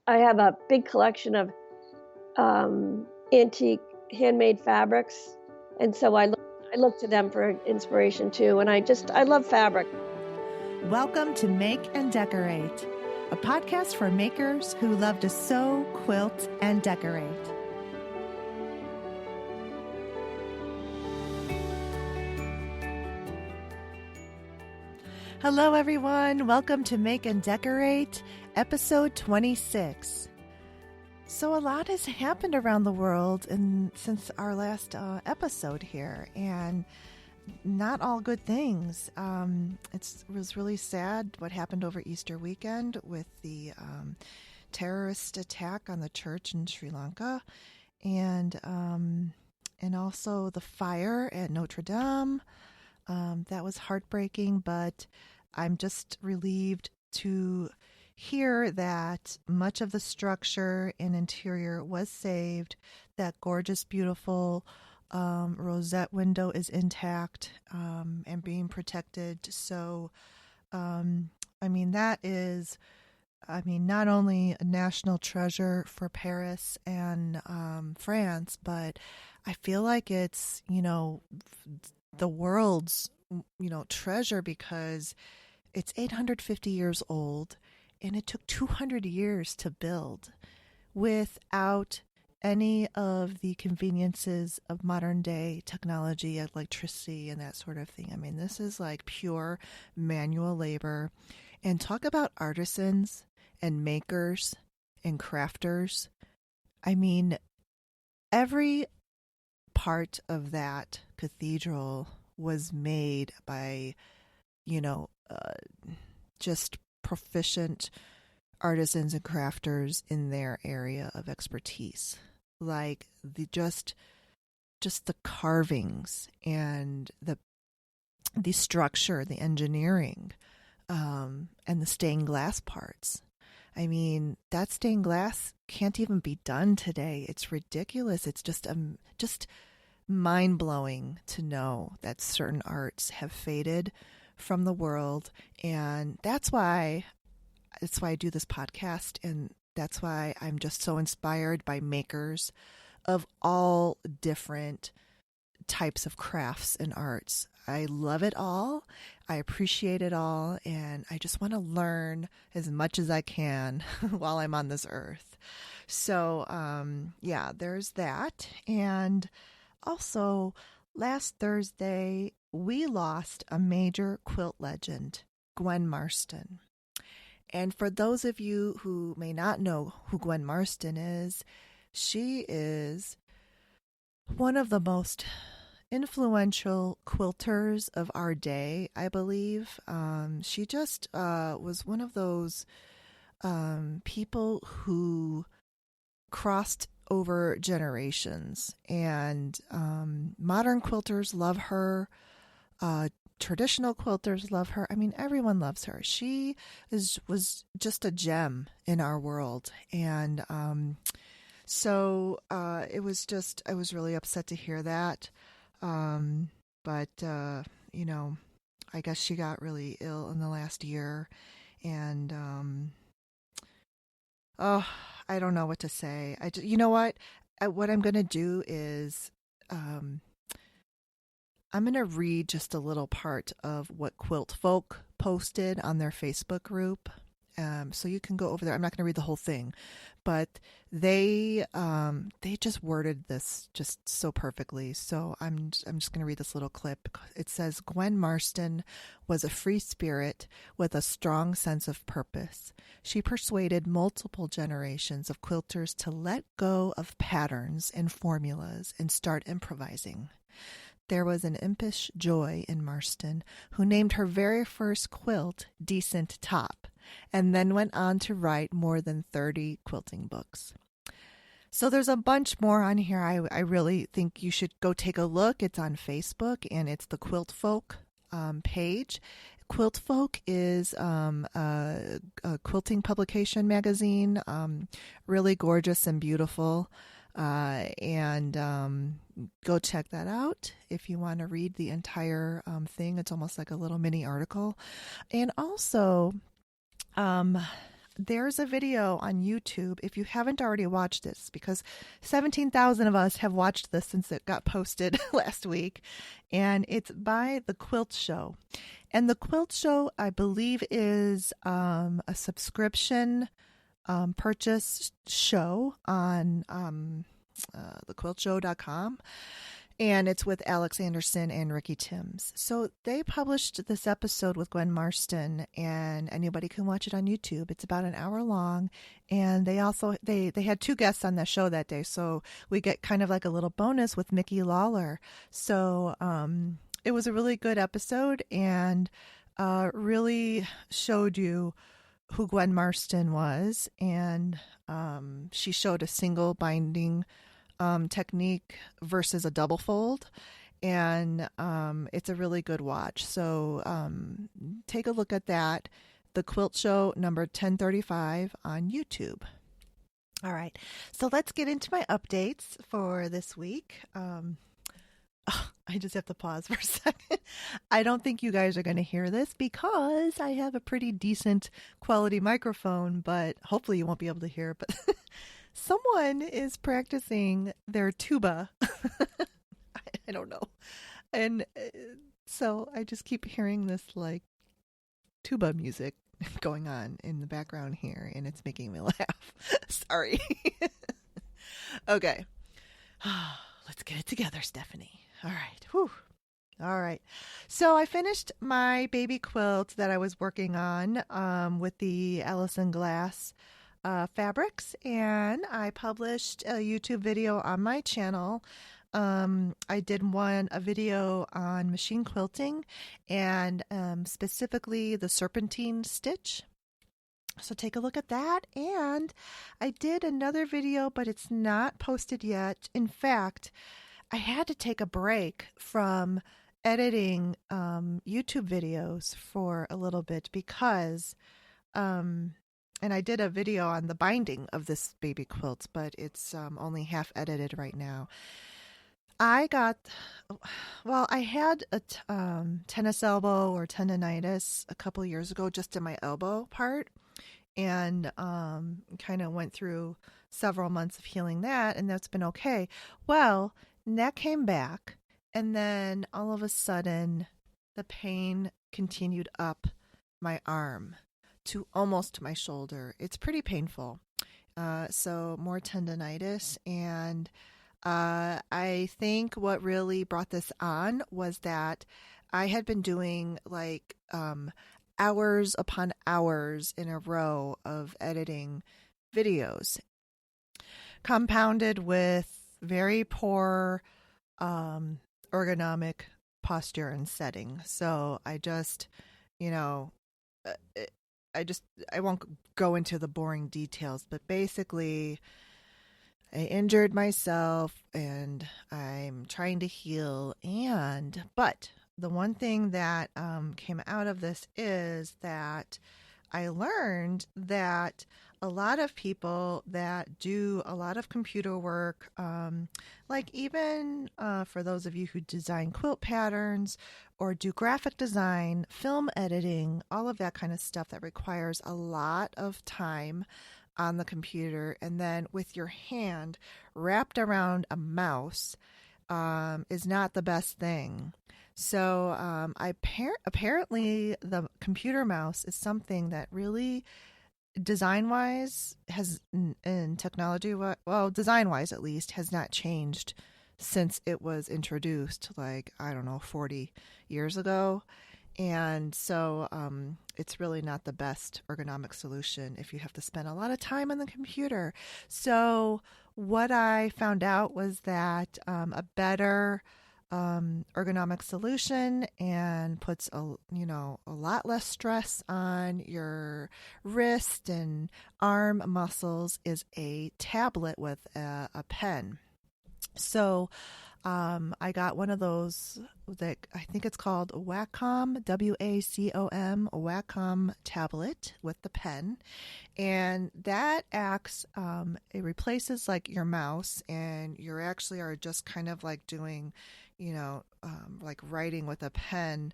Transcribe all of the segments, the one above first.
I have a big collection of antique handmade fabrics, and so I look to them for inspiration too. And I love fabric. Welcome to Make and Decorate, a podcast for makers who love to sew, quilt, and decorate. Hello, everyone. Welcome to Make and Decorate, episode 26. So a lot has happened around the world since our last episode here, and not all good things. It was really sad what happened over Easter weekend with the terrorist attack on the church in Sri Lanka, and also the fire at Notre Dame. That was heartbreaking, but I'm just relieved to hear that much of the structure and interior was saved. That gorgeous, beautiful rosette window is intact and being protected. So, that is, not only a national treasure for Paris and France, but I feel like it's, the world's, treasure, because it's 850 years old and it took 200 years to build without any of the conveniences of modern day technology, electricity, and that sort of thing. This is like pure manual labor. And talk about artisans and makers and crafters. Every part of that cathedral was made by, just proficient artisans and crafters in their area of expertise. Like just the carvings and the structure, the engineering, and the stained glass parts. That stained glass can't even be done today. It's ridiculous. It's just mind-blowing to know that certain arts have faded from the world, and that's why I do this podcast, and that's why I'm just so inspired by makers of all different types of crafts and arts. I love it all. I appreciate it all. And I just want to learn as much as I can while I'm on this earth. So, there's that. And also, last Thursday, we lost a major quilt legend, Gwen Marston. And for those of you who may not know who Gwen Marston is, she is one of the most influential quilters of our day, I believe. She just was one of those people who crossed over generations, and modern quilters love her. Traditional quilters love her. Everyone loves her. She was just a gem in our world. And so I was really upset to hear that. But I guess she got really ill in the last year. And I don't know what to say. You know what? What I'm going to do is I'm going to read just a little part of what Quilt Folk posted on their Facebook group. So you can go over there. I'm not going to read the whole thing, but they just worded this just so perfectly. So I'm just going to read this little clip. It says, Gwen Marston was a free spirit with a strong sense of purpose. She persuaded multiple generations of quilters to let go of patterns and formulas and start improvising. There was an impish joy in Marston, who named her very first quilt Decent Top, and then went on to write more than 30 quilting books. So there's a bunch more on here. I really think you should go take a look. It's on Facebook, and it's the Quilt Folk page. Quilt Folk is a quilting publication magazine, really gorgeous and beautiful. And go check that out if you want to read the entire thing. It's almost like a little mini article. And also, there's a video on YouTube if you haven't already watched this, because 17,000 of us have watched this since it got posted last week, and it's by The Quilt Show. And The Quilt Show, I believe, is a subscription purchase show on thequiltshow.com. And it's with Alex Anderson and Ricky Timms. So they published this episode with Gwen Marston, and anybody can watch it on YouTube. It's about an hour long. And they also, they had two guests on the show that day. So we get kind of like a little bonus with Mickey Lawler. So it was a really good episode, and really showed you who Gwen Marston was. And she showed a single binding technique versus a double fold, and it's a really good watch. So take a look at that. The Quilt Show number 1035 on YouTube. All right, so let's get into my updates for this week. I just have to pause for a second. I don't think you guys are going to hear this because I have a pretty decent quality microphone, but hopefully you won't be able to hear it. But someone is practicing their tuba. I don't know. And so I just keep hearing this like tuba music going on in the background here, and it's making me laugh. Sorry. Okay. Let's get it together, Stephanie. All right. Whew. All right. So I finished my baby quilt that I was working on with the Allison Glass fabrics, and I published a YouTube video on my channel. I did a video on machine quilting, and specifically the serpentine stitch. So take a look at that. And I did another video, but it's not posted yet. In fact, I had to take a break from editing YouTube videos for a little bit because and I did a video on the binding of this baby quilt, but it's only half edited right now. I had a tennis elbow or tendonitis a couple years ago, just in my elbow part, and kind of went through several months of healing that, and that's been okay. Well, that came back, and then all of a sudden, the pain continued up my arm to almost my shoulder. It's pretty painful. So more tendonitis. And I think what really brought this on was that I had been doing like hours upon hours in a row of editing videos, compounded with very poor ergonomic posture and setting. So I just, I won't go into the boring details, but basically I injured myself and I'm trying to heal. But the one thing that came out of this is that I learned that a lot of people that do a lot of computer work, like even for those of you who design quilt patterns or do graphic design, film editing, all of that kind of stuff that requires a lot of time on the computer and then with your hand wrapped around a mouse is not the best thing. So apparently the computer mouse is something that really design-wise and technology, well, design-wise at least, has not changed since it was introduced, like, I don't know, 40 years ago. And so it's really not the best ergonomic solution if you have to spend a lot of time on the computer. So what I found out was that a better ergonomic solution and puts a lot less stress on your wrist and arm muscles is a tablet with a pen. So I got one of those that I think it's called a Wacom, W-A-C-O-M, a Wacom tablet with the pen. And that acts, it replaces like your mouse, and you actually are just kind of like doing, like writing with a pen.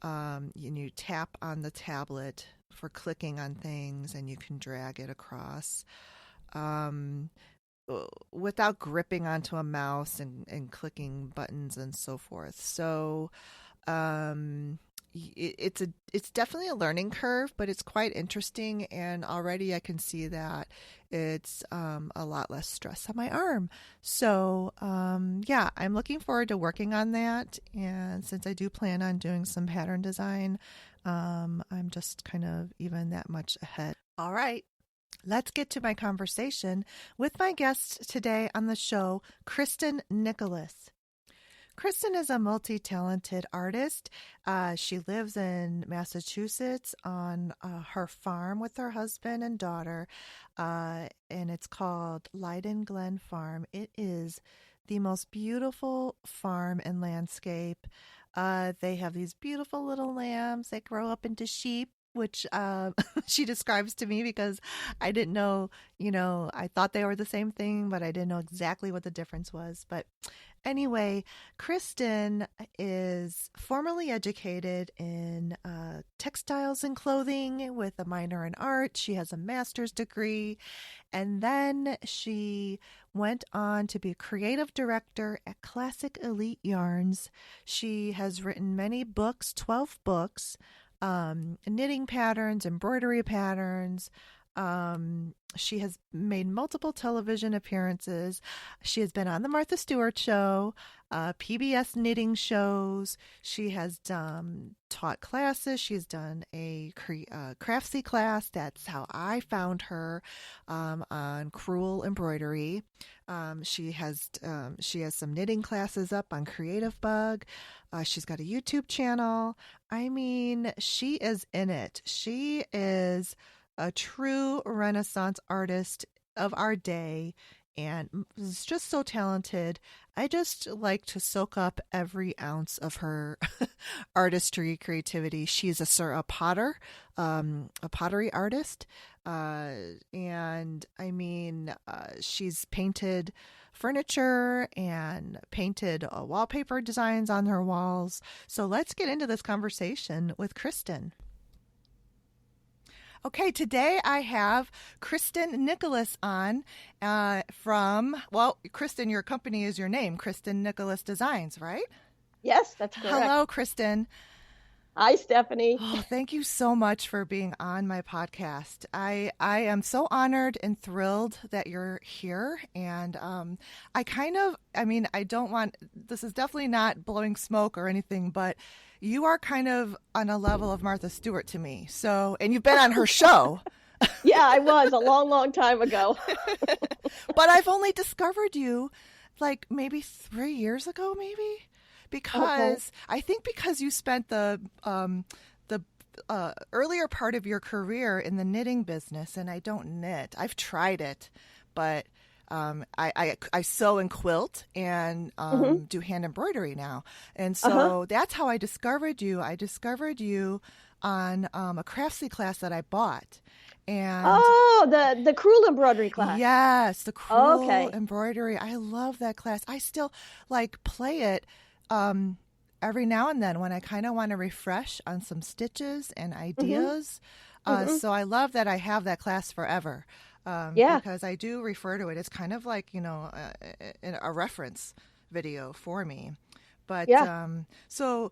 And you tap on the tablet for clicking on things, and you can drag it across without gripping onto a mouse and clicking buttons and so forth. So it's definitely a learning curve, but it's quite interesting, and already I can see that it's a lot less stress on my arm. So yeah, I'm looking forward to working on that, and since I do plan on doing some pattern design, I'm just kind of even that much ahead. All right, let's get to my conversation with my guest today on the show, Kristin Nicholas. Kristin is a multi-talented artist. She lives in Massachusetts on her farm with her husband and daughter, and it's called Leyden Glen Farm. It is the most beautiful farm and landscape. They have these beautiful little lambs that grow up into sheep, which she describes to me because I didn't know, I thought they were the same thing, but I didn't know exactly what the difference was. But anyway, Kristin is formally educated in textiles and clothing with a minor in art. She has a master's degree, and then she went on to be a creative director at Classic Elite Yarns. She has written many books, 12 books, knitting patterns, embroidery patterns. She has made multiple television appearances. She has been on the Martha Stewart Show, PBS knitting shows. She has taught classes. She's done a Craftsy class. That's how I found her on crewel embroidery. She has some knitting classes up on Creativebug. She's got a YouTube channel. I mean, she is in it. She is a true Renaissance artist of our day, and is just so talented. I just like to soak up every ounce of her artistry, creativity. She's a pottery artist, and I mean, she's painted furniture and painted wallpaper designs on her walls. So let's get into this conversation with Kristin. Okay, today I have Kristin Nicholas on Kristin, your company is your name, Kristin Nicholas Designs, right? Yes, that's correct. Hello, Kristin. Hi, Stephanie. Oh, thank you so much for being on my podcast. I am so honored and thrilled that you're here. And this is definitely not blowing smoke or anything, but you are kind of on a level of Martha Stewart to me. So, and you've been on her show. Yeah, I was a long, long time ago. But I've only discovered you like maybe 3 years ago, maybe. Because I think because you spent the earlier part of your career in the knitting business, and I don't knit. I've tried it, but I sew and quilt and do hand embroidery now, and so that's how I discovered you. I discovered you on a Craftsy class that I bought. And the crewel embroidery class. Yes, the crewel embroidery. I love that class. I still play it. Every now and then when I kind of want to refresh on some stitches and ideas. So I love that I have that class forever. Because I do refer to it. It's kind of like, a reference video for me. But so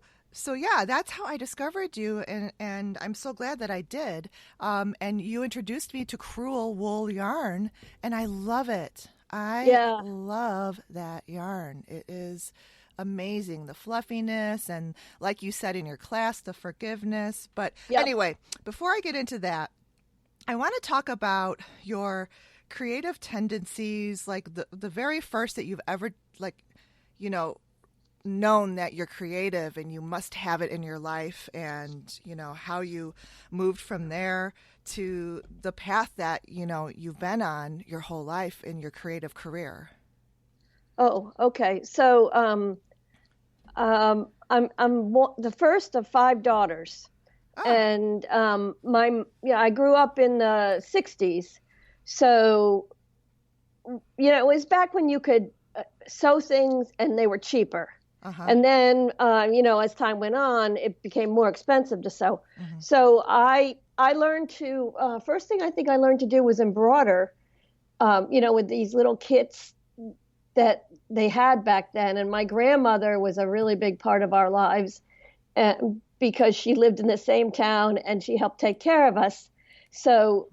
that's how I discovered you, and I'm so glad that I did. And you introduced me to crewel wool yarn, and I love it. I love that yarn. It is amazing, the fluffiness, and like you said in your class, the forgiveness. But anyway, before I get into that, I want to talk about your creative tendencies, like the very first that you've ever known that you're creative and you must have it in your life, and how you moved from there to the path that you've been on your whole life in your creative career. Oh, okay. So I'm the first of 5 daughters, and I grew up in the 60s, so it was back when you could sew things and they were cheaper. And then as time went on, it became more expensive to sew. So I I learned to, first thing I think I learned to do was embroider, with these little kits that they had back then. And my grandmother was a really big part of our lives, because she lived in the same town and she helped take care of us. So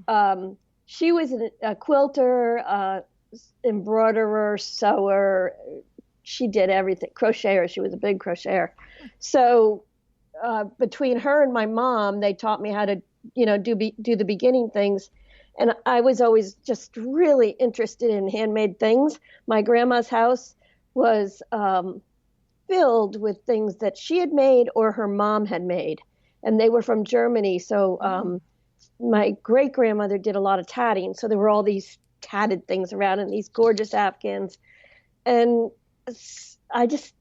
she was a quilter, embroiderer, sewer. She did everything. Crocheter. She was a big crocheter. So between her and my mom, they taught me how to, do the beginning things. And I was always just really interested in handmade things. My grandma's house was filled with things that she had made or her mom had made. And they were from Germany. So my great grandmother did a lot of tatting. So there were all these tatted things around and these gorgeous Afghans. And I just,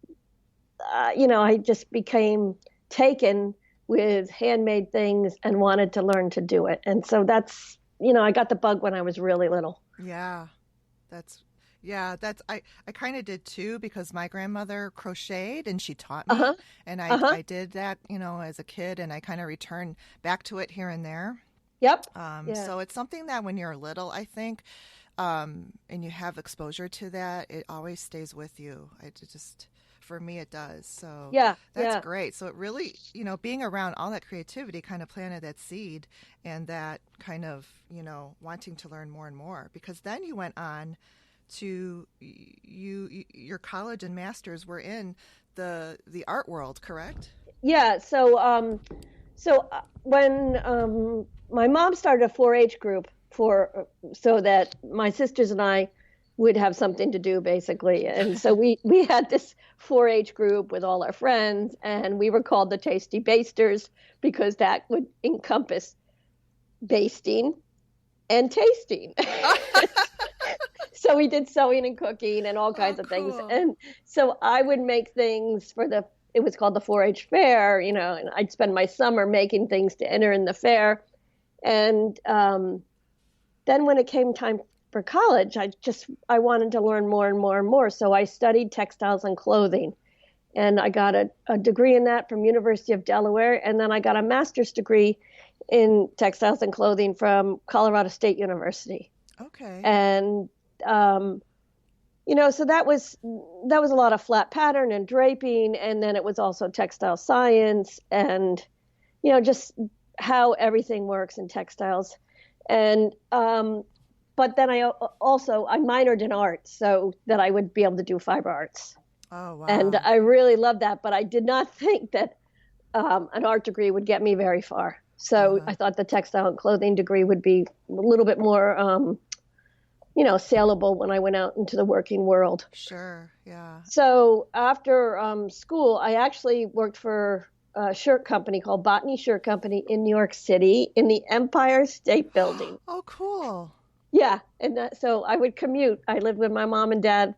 I just became taken with handmade things and wanted to learn to do it. And so that's, I got the bug when I was really little. Yeah, I kind of did too, because my grandmother crocheted and she taught me, and I did that, as a kid, and I kind of returned back to it here and there. Yep. So it's something that when you're little, I think, and you have exposure to that, it always stays with you. For me, it does. So that's great. So it really, being around all that creativity kind of planted that seed, and that kind of, wanting to learn more and more, because then you went on to your college and master's were in the art world, correct? Yeah. So when my mom started a 4-H group so that my sisters and I would have something to do, basically. And so we had this 4-H group with all our friends, and we were called the Tasty Basters because that would encompass basting and tasting. So we did sewing and cooking and all kinds of things. And so I would make things it was called the 4-H fair, and I'd spend my summer making things to enter in the fair. And then when it came time for college, I wanted to learn more and more and more. So I studied textiles and clothing, and I got a degree in that from University of Delaware. And then I got a master's degree in textiles and clothing from Colorado State University. Okay. And, so that was a lot of flat pattern and draping. And then it was also textile science and, just how everything works in textiles. And, but then I minored in art so that I would be able to do fiber arts. Oh, wow. And I really loved that, but I did not think that an art degree would get me very far. So I thought the textile and clothing degree would be a little bit more, saleable when I went out into the working world. Sure, yeah. So after school, I actually worked for a shirt company called Botany Shirt Company in New York City in the Empire State Building. Oh, cool. Yeah, and so I would commute. I lived with my mom and dad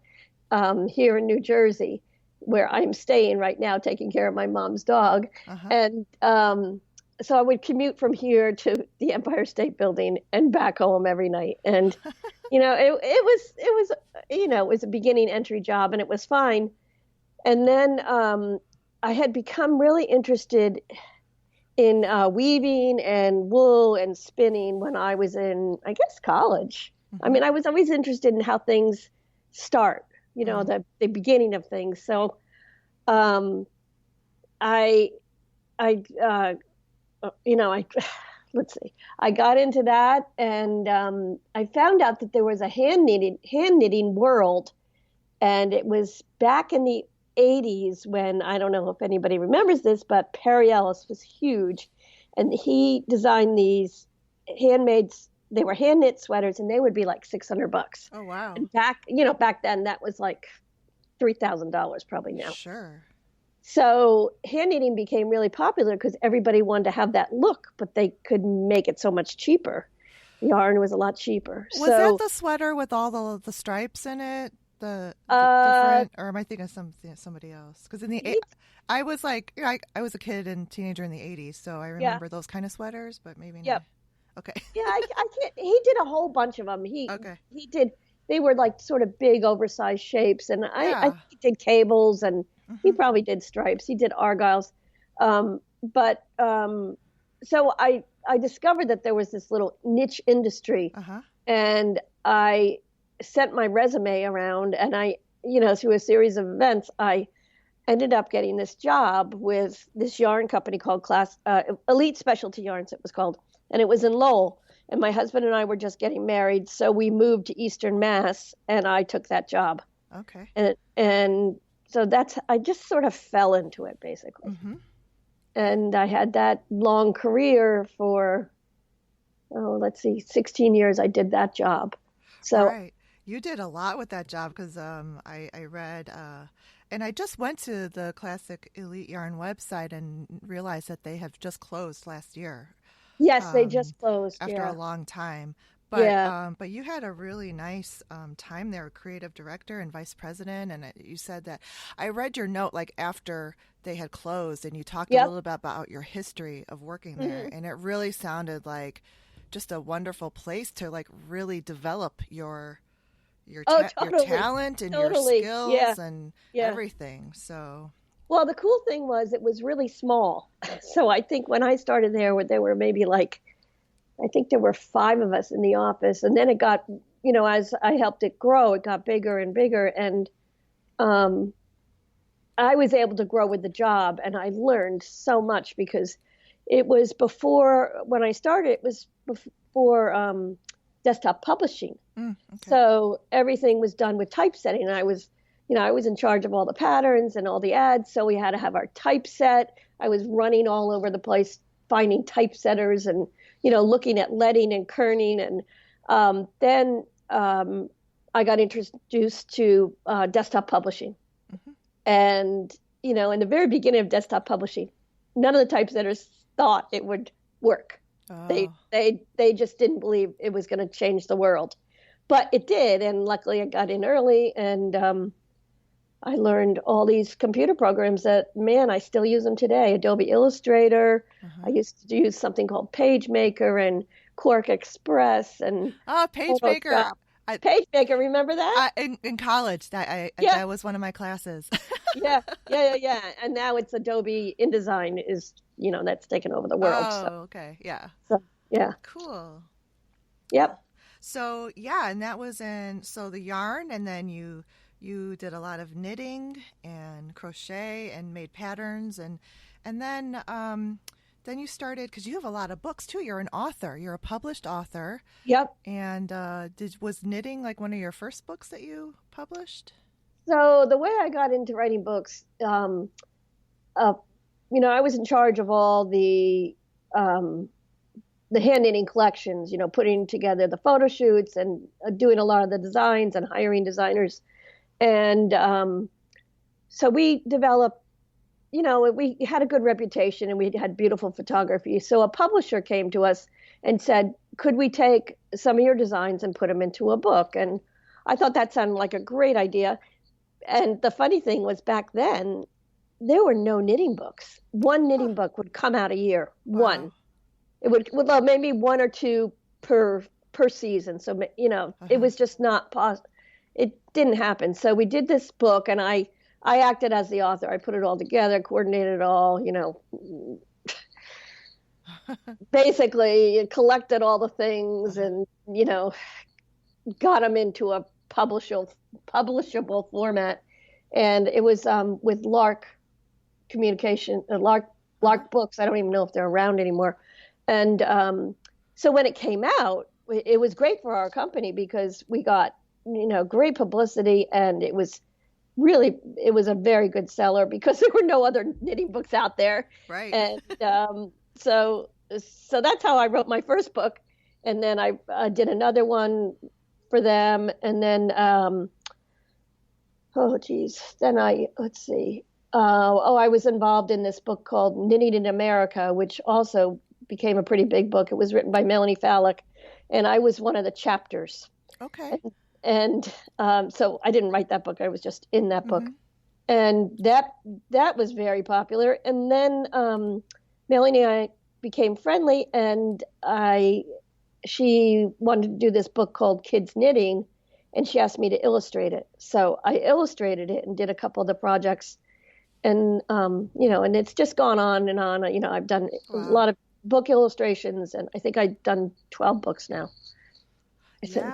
here in New Jersey, where I'm staying right now, taking care of my mom's dog. And so I would commute from here to the Empire State Building and back home every night. And it was a beginning entry job, and it was fine. And then I had become really interested in weaving and wool and spinning when I was in, I guess, college. I mean, I was always interested in how things start, the beginning of things. So let's see, I got into that, and I found out that there was a hand knitting world, and it was back in the 80s when, I don't know if anybody remembers this, but Perry Ellis was huge, and he designed these handmade, they were hand knit sweaters, and they would be like $600. Oh, wow. And back then that was like $3,000 probably now. Sure. So hand knitting became really popular because everybody wanted to have that look, but they could make it so much cheaper. The yarn was a lot cheaper. Was that the sweater with all the stripes in it? The different, or am I thinking of somebody else? Because I was like, I was a kid and teenager in the 80s, so I remember those kind of sweaters, but maybe not. Yep. Okay. Yeah, I can't. He did a whole bunch of them. He did. They were like sort of big, oversized shapes, and I think he did cables, and he probably did stripes. He did argyles, so I I discovered that there was this little niche industry, Uh-huh. and I sent my resume around, and through a series of events, I ended up getting this job with this yarn company called Elite Specialty Yarns, it was called, and it was in Lowell. And my husband and I were just getting married, so we moved to Eastern Mass, and I took that job. Okay. And so I just sort of fell into it, basically. Mm-hmm. And I had that long career for, 16 years I did that job. So Right. You did a lot with that job because I read, and I just went to the Classic Elite Yarn website and realized that they have just closed last year. yes, they just closed. After Yeah. a long time. Yeah. But you had a really nice time there, creative director and vice president, and you said that I read your note like after they had closed, and you talked a Yep. little bit about your history of working there, Mm-hmm. and it really sounded like just a wonderful place to like really develop your Oh, your totally. talent and your Totally. Yeah. skills and Yeah. everything. So Well, the cool thing was it was really small. So I think when I started there were maybe I think there were 5 of us in the office, and then it got, as I helped it grow, it got bigger and bigger, and um, I was able to grow with the job, and I learned so much because it was when I started, it was before desktop publishing. okay. So everything was done with typesetting, and I was in charge of all the patterns and all the ads, so we had to have our typeset. I was running all over the place, finding typesetters and, looking at leading and kerning. And then I got introduced to desktop publishing. Mm-hmm. And, in the very beginning of desktop publishing, none of the typesetters thought it would work. Oh. They just didn't believe it was going to change the world. But it did, and luckily I got in early, and I learned all these computer programs that, man, I still use them today. Adobe Illustrator. Uh-huh. I used to use something called PageMaker and Quark Express and PageMaker. PageMaker, remember that? In college, Yeah. that was one of my classes. Yeah. And now it's Adobe InDesign is, that's taken over the world. Oh, So, okay. Yeah. yeah. Cool. Yep. So, yeah, and that was so the yarn, and then you did a lot of knitting and crochet and made patterns, and then you started, because you have a lot of books too. You're an author. You're a published author. Yep. And was knitting like one of your first books that you published? So the way I got into writing books, I was in charge of all the hand knitting collections, putting together the photo shoots and doing a lot of the designs and hiring designers. And so we developed, we had a good reputation and we had beautiful photography. So a publisher came to us and said, could we take some of your designs and put them into a book? And I thought that sounded like a great idea. And the funny thing was, back then, there were no knitting books. One knitting book would come out a year. Wow. One. It would maybe 1 or 2 per season. So, it was just not possible. It didn't happen. So we did this book, and I acted as the author. I put it all together, coordinated it all, basically collected all the things and, got them into a publishable format. And it was with Lark Communication, Lark Books. I don't even know if they're around anymore. And so when it came out, it was great for our company because we got, great publicity, and it was a very good seller because there were no other knitting books out there. Right. And so that's how I wrote my first book. And then I did another one for them. And then, let's see. I was involved in this book called Knitting in America, which also became a pretty big book. It was written by Melanie Fallick, and I was one of the chapters. Okay. And so I didn't write that book. I was just in that book. Mm-hmm. And that was very popular. And then Melanie and I became friendly, and she wanted to do this book called Kids Knitting, and she asked me to illustrate it. So I illustrated it and did a couple of the projects. And, and it's just gone on and on. I've done a lot of book illustrations, and I think I've done 12 books now. I think.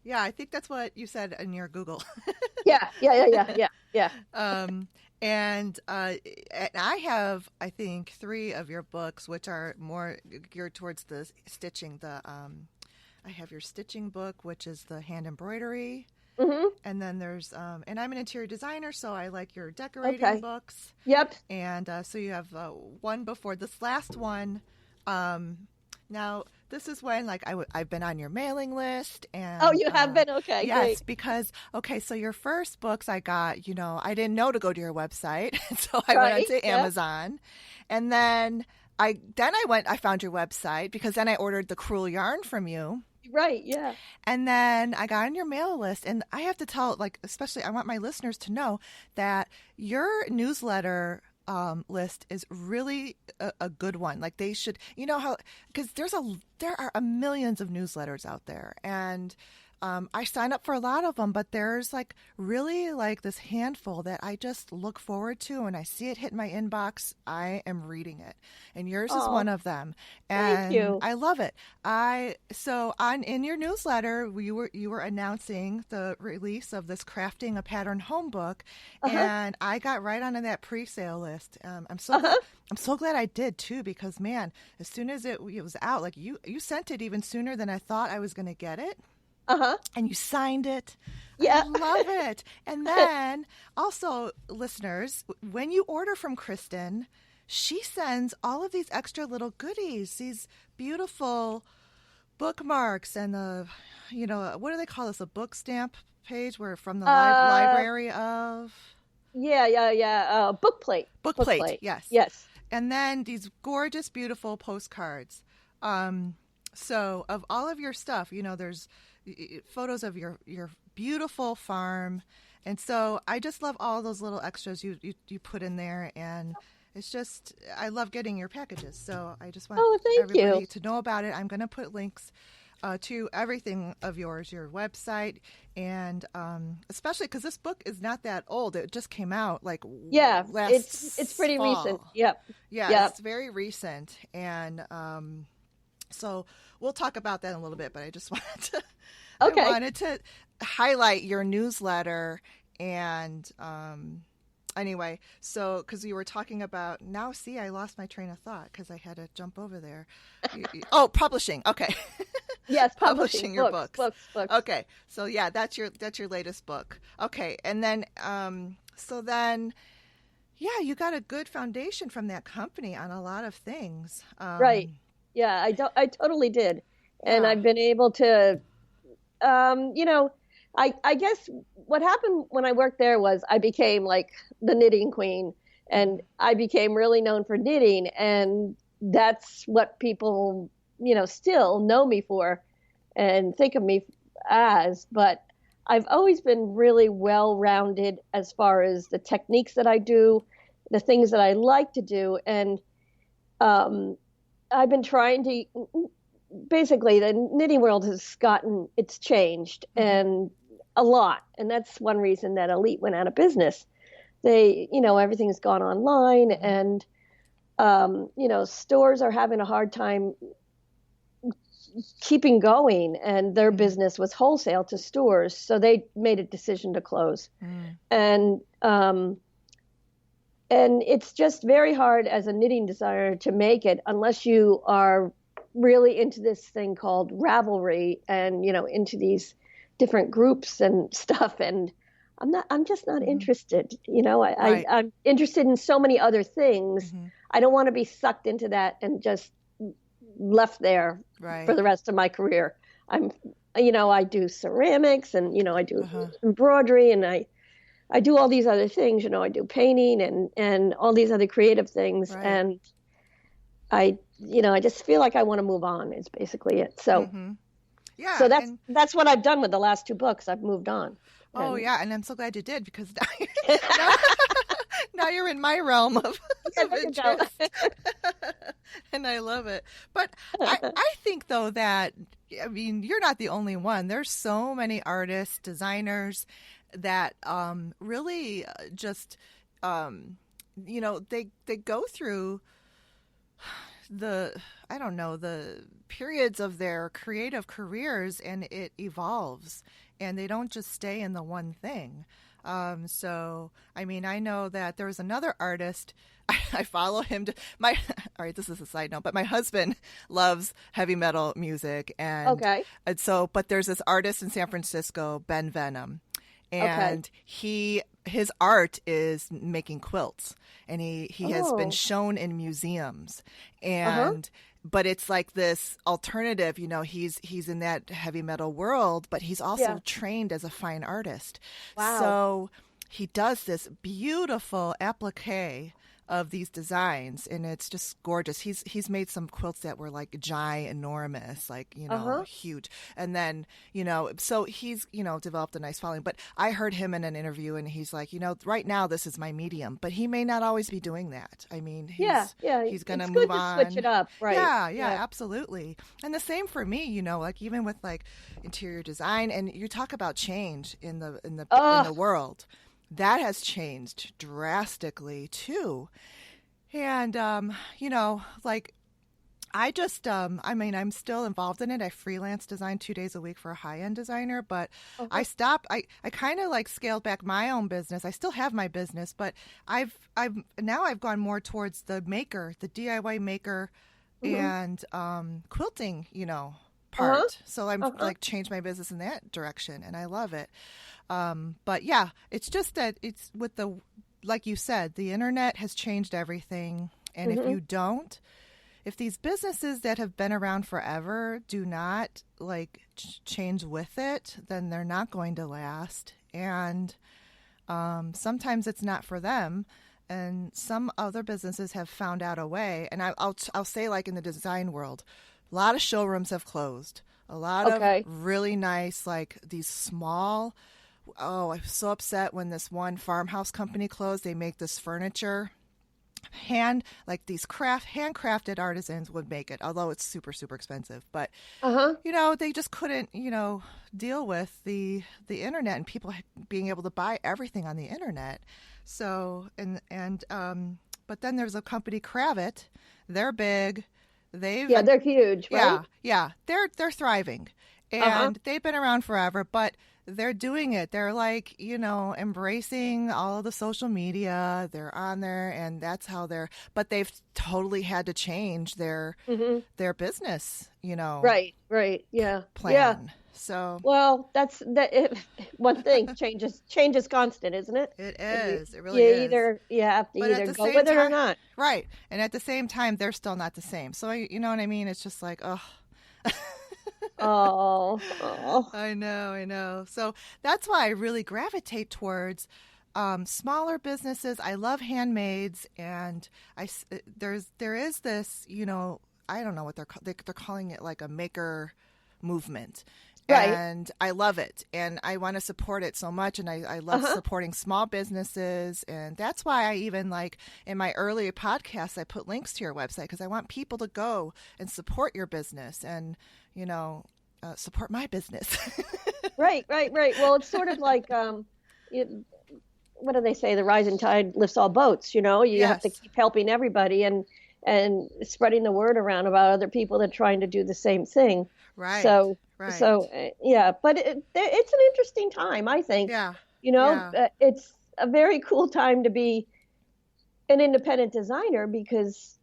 Yeah, I think that's what you said in your Google. Yeah. Um, and I have, I think, 3 of your books, which are more geared towards the stitching. I have your stitching book, which is the hand embroidery. Mm-hmm. And then there's, and I'm an interior designer, so I like your decorating Okay. books. Yep. And so you have one before this last one. Now, this is when, like, I've been on your mailing list. And Oh, you have been? Okay, yes, great. because, okay, so your first books I got, I didn't know to go to your website. So I went Right. onto Yeah. Amazon. And then I found your website because then I ordered the Cruel Yarn from you. Right. Yeah. And then I got on your mail list, and I have to tell, like, especially I want my listeners to know that your newsletter list is really a good one. Like, they should, how, because there are millions of newsletters out there, and I sign up for a lot of them, but there's like really like this handful that I just look forward to. When I see it hit my inbox, I am reading it, and yours is one of them. And thank you. I love it. In your newsletter, you were announcing the release of this Crafting a Pattern Home book, and I got right onto that pre-sale list. I'm so glad I did too, because man, as soon as it was out, like you sent it even sooner than I thought I was going to get it. And you signed it. Yeah. I love it. And then also, listeners, when you order from Kristin, she sends all of these extra little goodies, these beautiful bookmarks and what do they call this? A book stamp page where from the library of? Yeah. Book plate. Book plate. Yes. Yes. And then these gorgeous, beautiful postcards. So of all of your stuff, there's photos of your beautiful farm, and so I just love all those little extras you put in there, and it's just, I love getting your packages. So I just want everybody to know about it. I'm going to put links to everything of yours, your website, and especially because this book is not that old. It just came out like it's pretty fall. recent. Yep. It's very recent, and so we'll talk about that in a little bit, but I just wanted to I wanted to highlight your newsletter. And anyway, so because you were talking about, now see, I lost my train of thought because I had to jump over there. Publishing. Okay. Yes, publishing your books. Books. Okay. So yeah, that's your latest book. Okay. And then you got a good foundation from that company on a lot of things. Right. Yeah, I totally did. And I've been able to, I guess what happened when I worked there was I became like the knitting queen, and I became really known for knitting. And that's what people, still know me for and think of me as. But I've always been really well-rounded as far as the techniques that I do, the things that I like to do. And I've been trying to, basically the knitting world it's changed and a lot. And that's one reason that Elite went out of business. They, everything's gone online, and, stores are having a hard time keeping going, and their business was wholesale to stores. So they made a decision to close. And it's just very hard as a knitting designer to make it unless you are really into this thing called Ravelry and, into these different groups and stuff. And I'm just not interested. I'm interested in so many other things. I don't want to be sucked into that and just left there for the rest of my career. I do ceramics, and, I do embroidery, and I do all these other things. I do painting and all these other creative things. And I just feel like I want to move on is basically it. So, so that's what I've done with the last 2 books. I've moved on. And I'm so glad you did, because now you're in my realm of interest. And I love it. But I think, though, that, you're not the only one. There's so many artists, designers that really just, they go through I don't know, the periods of their creative careers, and it evolves, and they don't just stay in the one thing. So, I mean, I know that there was another artist. I follow him all right, this is a side note, but my husband loves heavy metal music. Okay. And so, but there's this artist in San Francisco, Ben Venom, and his art is making quilts, and he has been shown in museums, and but it's like this alternative, he's in that heavy metal world, but he's also trained as a fine artist. Wow. So he does this beautiful applique of these designs, and it's just gorgeous. He's made some quilts that were like ginormous, like, huge. And then, so he's, developed a nice following. But I heard him in an interview, and he's like, right now this is my medium, but he may not always be doing that. I mean, he's going to move on. Switch it up, right? Yeah, absolutely. And the same for me, like even with like interior design, and you talk about change in the world. That has changed drastically too. And, like I just, I'm still involved in it. I freelance design 2 days a week for a high-end designer, but I stopped. I kind of like scaled back my own business. I still have my business, but I've gone more towards the DIY maker and, quilting, part. So I'm like changed my business in that direction, and I love it. But yeah, it's just that it's with like you said, the internet has changed everything. And if these businesses that have been around forever do not like change with it, then they're not going to last. And sometimes it's not for them. And some other businesses have found out a way. And I'll say, like in the design world, a lot of showrooms have closed. A lot of really nice, like these small. Oh, I was so upset when this one farmhouse company closed. They make this furniture. Handcrafted artisans would make it, although it's super, super expensive. But, they just couldn't, deal with the internet and people being able to buy everything on the internet. So, but then there's a company, Kravit. They're big. They're huge, right? Yeah. They're thriving. And they've been around forever, but they're doing it. They're like, embracing all of the social media. They're on there, and that's how but they've totally had to change their business, Right. Yeah. plan. Yeah. So, well, that's one thing. Change is constant, isn't it? It is. It really is. You have to either go with it or not. Right. And at the same time, they're still not the same. So, you know what I mean? It's just like, Oh. I know. So that's why I really gravitate towards smaller businesses. I love handmaids, and there is this, I don't know what they're calling it, like a maker movement. Right. And I love it, and I want to support it so much, and I love supporting small businesses, and that's why I even, like, in my earlier podcasts, I put links to your website, because I want people to go and support your business and, support my business. Right. Well, it's sort of like, what do they say? The rising tide lifts all boats, You have to keep helping everybody and spreading the word around about other people that are trying to do the same thing. Right. So, but it's an interesting time, I think. Yeah. It's a very cool time to be an independent designer, because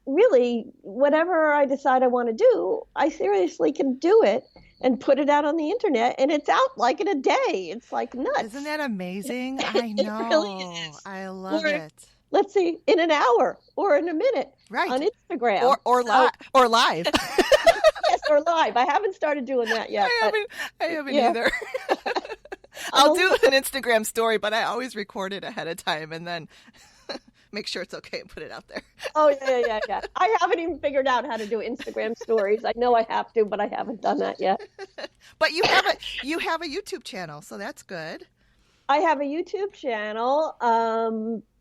really, whatever I decide I want to do, I seriously can do it and put it out on the internet, and it's out like in a day. It's like nuts. Isn't that amazing? I know. It really is. I love it. Let's see, in an hour or in a minute, right, on Instagram or live. Yes, or live. I haven't started doing that yet. I haven't either. I'll do an Instagram story, but I always record it ahead of time and then make sure it's okay and put it out there. Oh, yeah. I haven't even figured out how to do Instagram stories. I know I have to, but I haven't done that yet. But you have a YouTube channel, so that's good. I have a YouTube channel.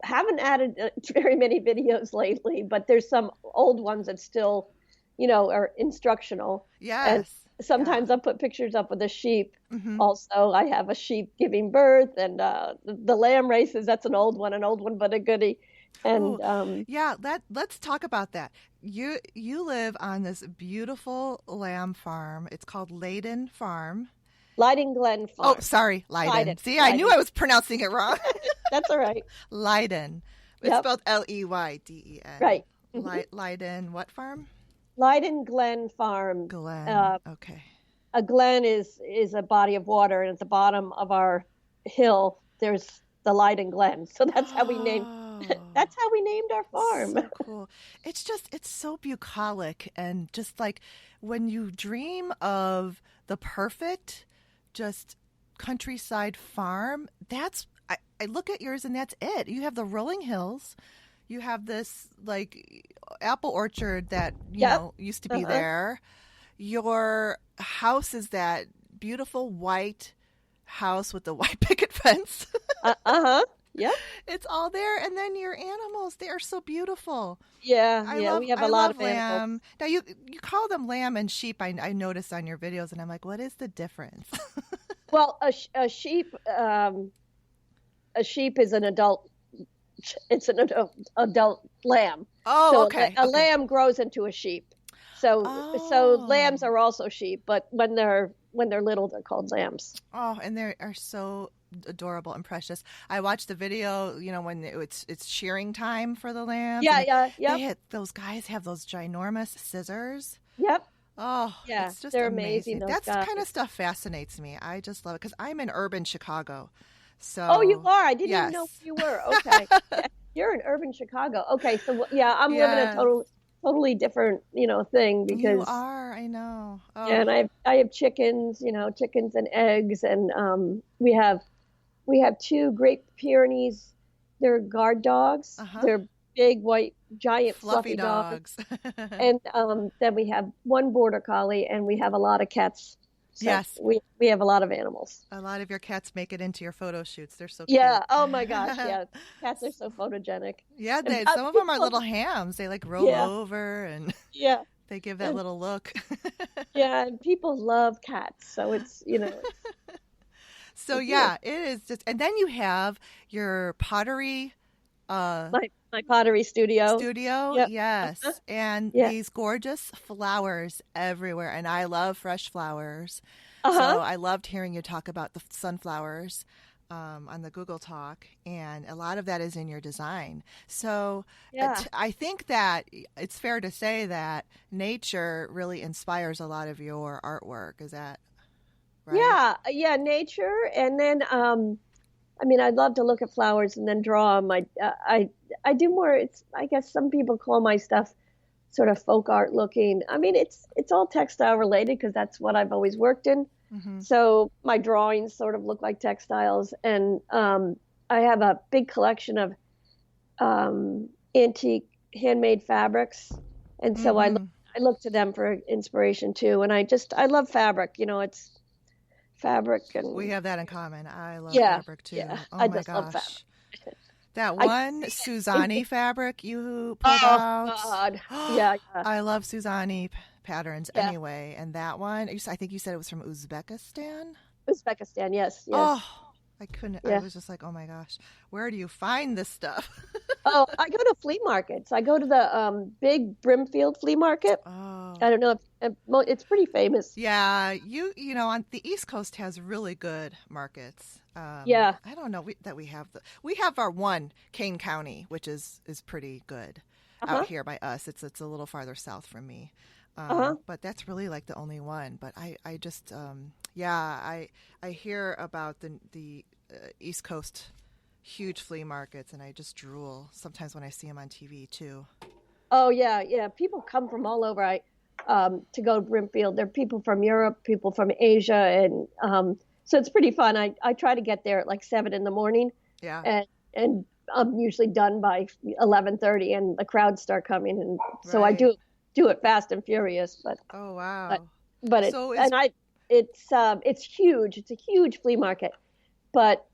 Haven't added very many videos lately, but there's some old ones that still, are instructional. Yes. And sometimes I'll put pictures up with a sheep. Mm-hmm. Also, I have a sheep giving birth, and the lamb races. That's an old one, but a goodie. And let's talk about that. you live on this beautiful lamb farm. It's called Leyden Farm. Leyden Glen Oh, Farm. sorry, Leyden. See, I Leyden. knew I was pronouncing it wrong. That's all right. Leyden. It's Yep. spelled Leyden. Right. Leyden what farm? Leyden Glen Farm. Glen. Okay. A glen is a body of water, and at the bottom of our hill there's the Leyden Glen. So that's how we named our farm. So cool. It's so bucolic, and just like when you dream of the perfect just countryside farm, I look at yours and that's it. You have the rolling hills. You have this like apple orchard that used to be there. Your house is that beautiful white house with the white picket fence. Yep. It's all there. And then your animals, they are so beautiful. Yeah, we have a lot of lamb. animals. Now you call them lamb and sheep. I noticed on your videos, and I'm like, what is the difference? Well, a sheep is an adult. It's an adult lamb. Oh, so okay. A lamb grows into a sheep. So lambs are also sheep, but when they're little, they're called lambs. Oh, and they are so adorable and precious. I watched the video, when it's shearing time for the lambs. Yeah. Those guys have those ginormous scissors. Yep. Oh, yeah, it's just they're amazing. amazing. That kind of stuff fascinates me. I just love it because I'm in urban Chicago. So. Oh, you are? I didn't yes. even know you were. Okay. You're in urban Chicago. Okay, so I'm living a totally different, thing because you are. I know. Oh. Yeah, and I have chickens, chickens and eggs, and we have 2 Great Pyrenees. They're guard dogs. They're big, white, giant, fluffy dogs. And then we have 1 border collie, and we have a lot of cats. So yes, we have a lot of animals. A lot of your cats make it into your photo shoots. They're so yeah. cute. Oh my gosh. Yeah, cats are so photogenic. Yeah, some of them are little hams. They like roll over and they give that little look. Yeah, and people love cats, so it's So it is just, and then you have your pottery. My pottery studio. Yep. Yes. And these gorgeous flowers everywhere. And I love fresh flowers. So I loved hearing you talk about the sunflowers on the Google Talk. And a lot of that is in your design. So I think that it's fair to say that nature really inspires a lot of your artwork. Is that right? Yeah, nature. And then, I'd love to look at flowers and then draw them. I do more. I guess some people call my stuff sort of folk art looking. It's all textile related because that's what I've always worked in. Mm-hmm. So my drawings sort of look like textiles, and I have a big collection of antique handmade fabrics, and so I look to them for inspiration too. And I love fabric. It's fabric, and we have that in common. I love fabric too. Yeah, oh I my just gosh. love fabric. That one Suzani fabric you pulled out. Oh God. Yeah. I love Suzani patterns anyway. And that one, I think you said it was from Uzbekistan? Uzbekistan, yes. Oh, I couldn't. I was just like, oh my gosh, where do you find this stuff? I go to flea markets. I go to the big Brimfield flea market. Oh. I don't know if it's pretty famous. Yeah, on the East Coast has really good markets. I don't know that we have our one Kane County, which is pretty good out here by us. It's a little farther south from me. But that's really like the only one. But I just I hear about the East Coast huge flea markets, and I just drool sometimes when I see them on TV too. Oh yeah. People come from all over. To go to Brimfield. There are people from Europe, people from Asia, and so it's pretty fun. I try to get there at like 7 a.m. Yeah. And I'm usually done by 11:30, and the crowds start coming, and so I do it fast and furious. But oh wow! But it's huge. It's a huge flea market, but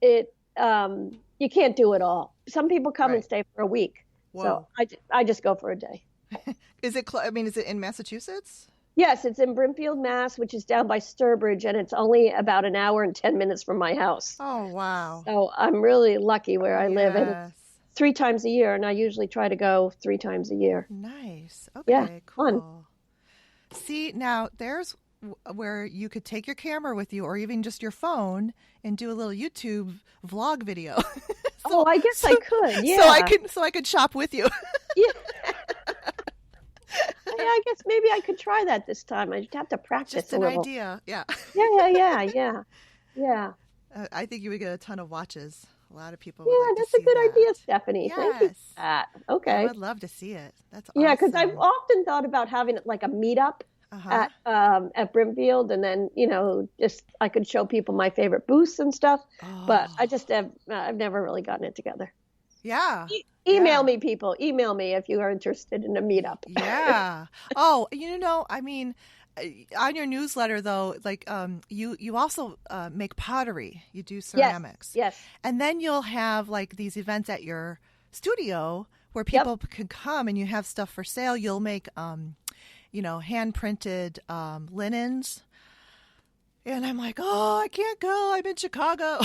you can't do it all. Some people come and stay for a week. Whoa. So I just go for a day. Is it? Is it in Massachusetts? Yes, it's in Brimfield, Mass, which is down by Sturbridge, and it's only about an hour and 10 minutes from my house. Oh wow! So I'm really lucky where I live, and it's 3 times a year, and I usually try to go 3 times a year. Nice. Yeah, Okay, fun. cool. See, now there's where you could take your camera with you or even just your phone and do a little YouTube vlog video. Oh, I guess I could. Yeah. So I could shop with you. Yeah. I guess maybe I could try that this time. I'd have to practice Just a an little. idea. Yeah. Yeah. I think you would get a ton of watches. A lot of people would Yeah, like to that's a see good that. idea, Stephanie. Thank you Yes. for that. I Okay. would love to see it. That's Yeah, because I've awesome. often thought about having like a meetup Uh-huh. at Brimfield, and then just I could show people my favorite booths and stuff. But I Oh. just have I've never really gotten it together. Yeah. Email Yeah. me, people. Email me if you are interested in a meetup. Yeah. Oh, I mean, on your newsletter though, like you also make pottery. You do ceramics. Yes. And then you'll have like these events at your studio where people can come and you have stuff for sale. You'll make hand printed linens. And I'm like, "Oh, I can't go. I'm in Chicago."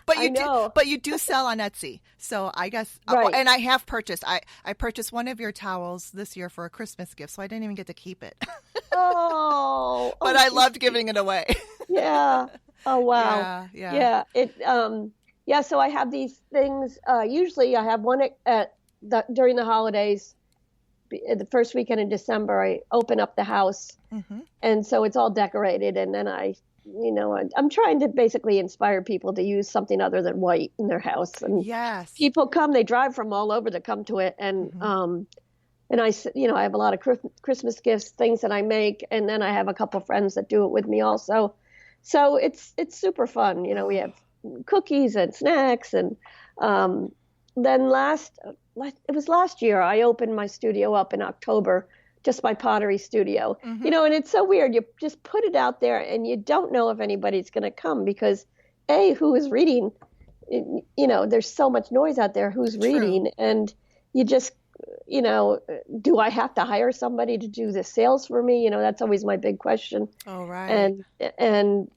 But you do sell on Etsy. So I guess, Right. and I have purchased. I purchased one of your towels this year for a Christmas gift, so I didn't even get to keep it. But I loved giving it away. Yeah. Oh wow. Yeah. Yeah. So I have these things. Usually, I have one during the holidays. The first weekend in December, I open up the house, and so it's all decorated. And then I'm trying to basically inspire people to use something other than white in their house. And Yes. people come; they drive from all over to come to it, and I have a lot of Christmas gifts, things that I make, and then I have a couple friends that do it with me also. So it's super fun. We have cookies and snacks, and then it was last year I opened my studio up in October, just my pottery studio. And it's so weird. You just put it out there, and you don't know if anybody's going to come because who is reading? There's so much noise out there. Who's reading? And you just do I have to hire somebody to do the sales for me? That's always my big question. Oh, right. And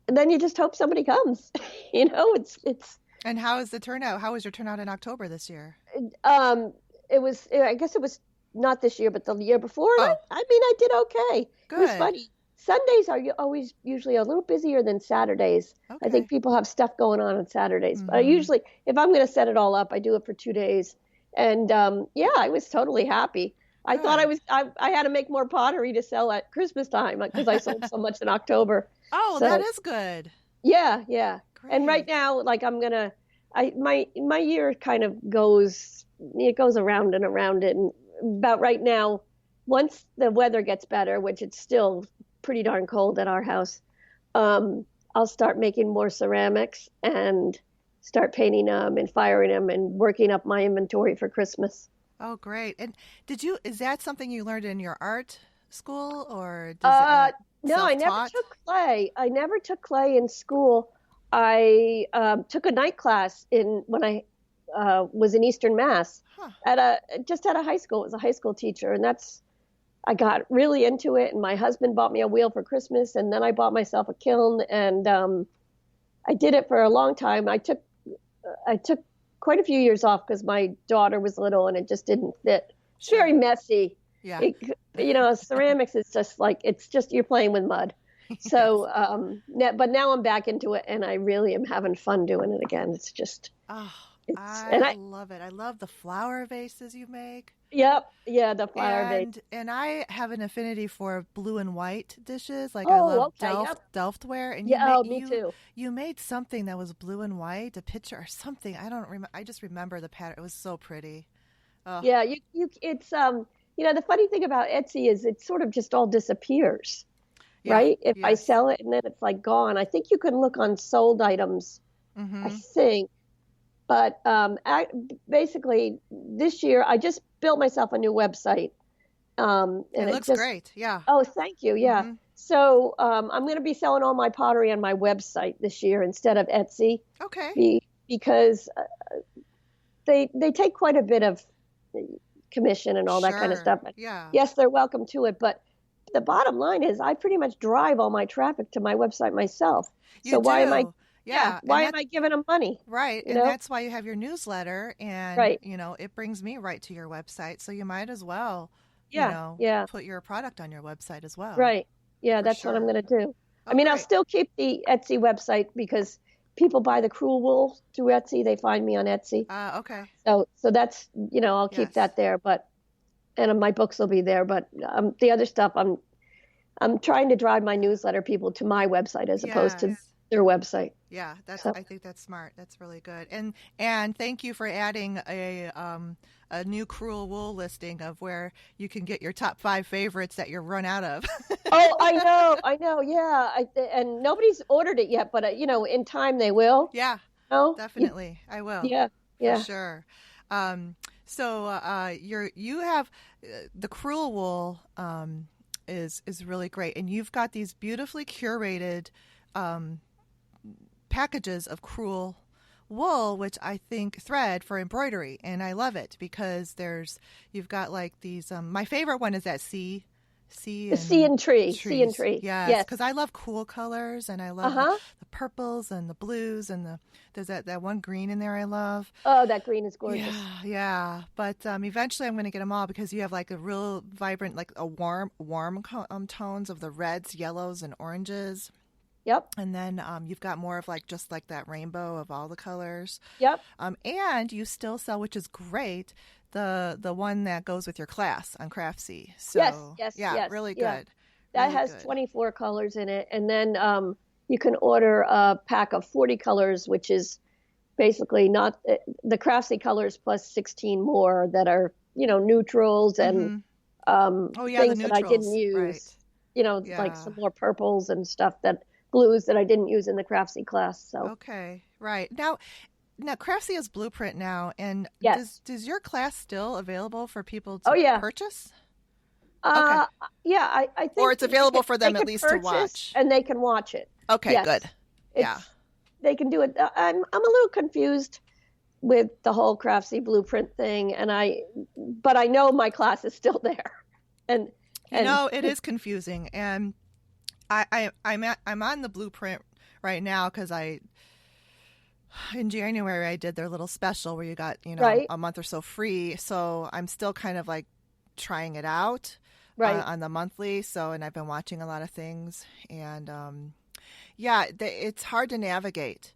then you just hope somebody comes. It's. And how is the turnout? How was your turnout in October this year? It was. I guess it was not this year, but the year before. Oh. I mean, I did okay. Good. It was funny. Sundays are always usually a little busier than Saturdays. Okay. I think people have stuff going on Saturdays. But I usually, if I'm going to set it all up, I do it for 2 days. And I was totally happy. I thought I had to make more pottery to sell at Christmas time because I sold so much in October. Oh, so, that is good. Yeah. Great. And right now, like my year kind of goes around and around. And about right now, once the weather gets better, which it's still pretty darn cold at our house, I'll start making more ceramics and start painting them and firing them and working up my inventory for Christmas. Oh, great. And is that something you learned in your art school or no, I never took clay. I never took clay in school. I took a night class when I was in Eastern Mass at a high school. It was a high school teacher, and I got really into it. And my husband bought me a wheel for Christmas, and then I bought myself a kiln, and I did it for a long time. I took quite a few years off because my daughter was little, and it just didn't fit. It's very messy. Yeah. Ceramics is just like you're playing with mud. So, but now I'm back into it, and I really am having fun doing it again. It's just, I love it. I love the flower vases you make. Yep. Yeah, the flower vase. And I have an affinity for blue and white dishes. Like I love Delftware. And me too. You made something that was blue and white, a picture or something. I don't remember. I just remember the pattern. It was so pretty. Oh. Yeah, it's the funny thing about Etsy is it sort of just all disappears. Yeah, right? If I sell it and then it's like gone. I think you can look on sold items, I think. But basically this year I just built myself a new website. And it looks great. Yeah. Oh, thank you. Yeah. Mm-hmm. So I'm going to be selling all my pottery on my website this year instead of Etsy. Okay. Because they take quite a bit of commission and all that kind of stuff. Yeah. Yes, they're welcome to it, but the bottom line is I pretty much drive all my traffic to my website myself. Why am I? Yeah. Why am I giving them money? Right. You And know? that's why you have your newsletter and, Right. it brings me right to your website. So you might as well, Yeah. Yeah. put your product on your website as well. Right. Yeah, For that's what I'm sure. going to do. I Oh, mean, I'll great. still keep the Etsy website because people buy the cruel wool through Etsy. They find me on Etsy. Okay. So that's, I'll keep Yes. that there, and my books will be there, but the other stuff I'm trying to drive my newsletter people to my website as opposed to Yes. their website. Yeah, So, I think that's smart. That's really good. And thank you for adding a new cruel wool listing of where you can get your top 5 favorites that you're run out of. oh, I know, yeah. And nobody's ordered it yet, but in time they will. Yeah, Oh, definitely. I will. yeah, For yeah. sure. You have the cruel wool is really great, and you've got these beautifully curated um, packages of cruel wool, which I think thread for embroidery, and I love it because you've got like these. My favorite one is that sea The sea and tree, sea and trees. tree. Yes, Yes. because I love cool colors and I love Uh-huh. the purples and the blues and there's that one green in there I love. Oh, that green is gorgeous. Yeah. But eventually I'm going to get them all because you have like a real vibrant, like a warm tones of the reds, yellows, and oranges. Yep. And then you've got more of like just like that rainbow of all the colors. Yep. And you still sell, which is great, the one that goes with your class on Craftsy. So Yes. really Yeah. good. That Really has good. 24 colors in it. And then you can order a pack of 40 colors, which is basically not the Craftsy colors plus 16 more that are, neutrals and Oh yeah, the things that I didn't neutrals. Right. use, like Yeah. some more purples and stuff blues that I didn't use in the Craftsy class. So, Okay. Right. Now Craftsy is Bluprint now, and yes. does your class still available for people Oh, to yeah. purchase? Okay. Uh, yeah, I think Or it's available for them they at can least to purchase watch. and they can watch it. Okay, Yes. good. Yeah. They can do it. I'm a little confused with the whole Craftsy Bluprint thing, but I know my class is still there, and It is confusing, and I'm on the Bluprint right now because in January I did their little special where you got right, a month or so free. So I'm still kind of like trying it out right. on the monthly. And I've been watching a lot of things, and it's hard to navigate.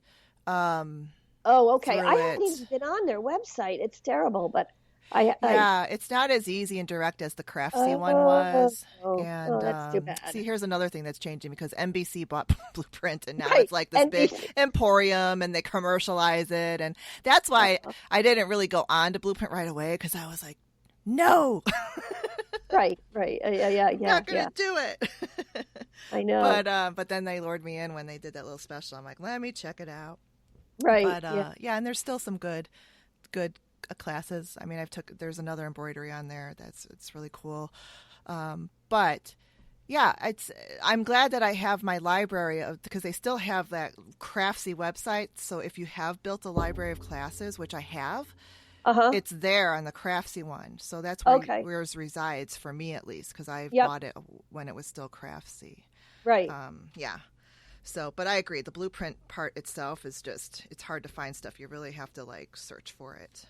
Oh, okay. Through I haven't it. even been on their website. It's terrible, but It's not as easy and direct as the Craftsy one oh, was. And that's too bad. see, here's another thing that's changing because NBC bought Bluprint, and now Right, it's like this big NBC. emporium, and they commercialize it, and that's why I didn't really go on to Bluprint right away because I was like, no, Right. Yeah. not gonna do it. I know. But then they lured me in when they did that little special. I'm like, let me check it out. Right. But and there's still some good classes. I mean, there's another embroidery on there it's really cool. But yeah, I'm glad that I have my library because they still have that Craftsy website. So if you have built a library of classes, which I have, it's there on the Craftsy one. So that's where it resides for me, at least, because I bought it when it was still Craftsy. Right. Yeah. So, but I agree. The Bluprint part itself is it's hard to find stuff. You really have to like search for it.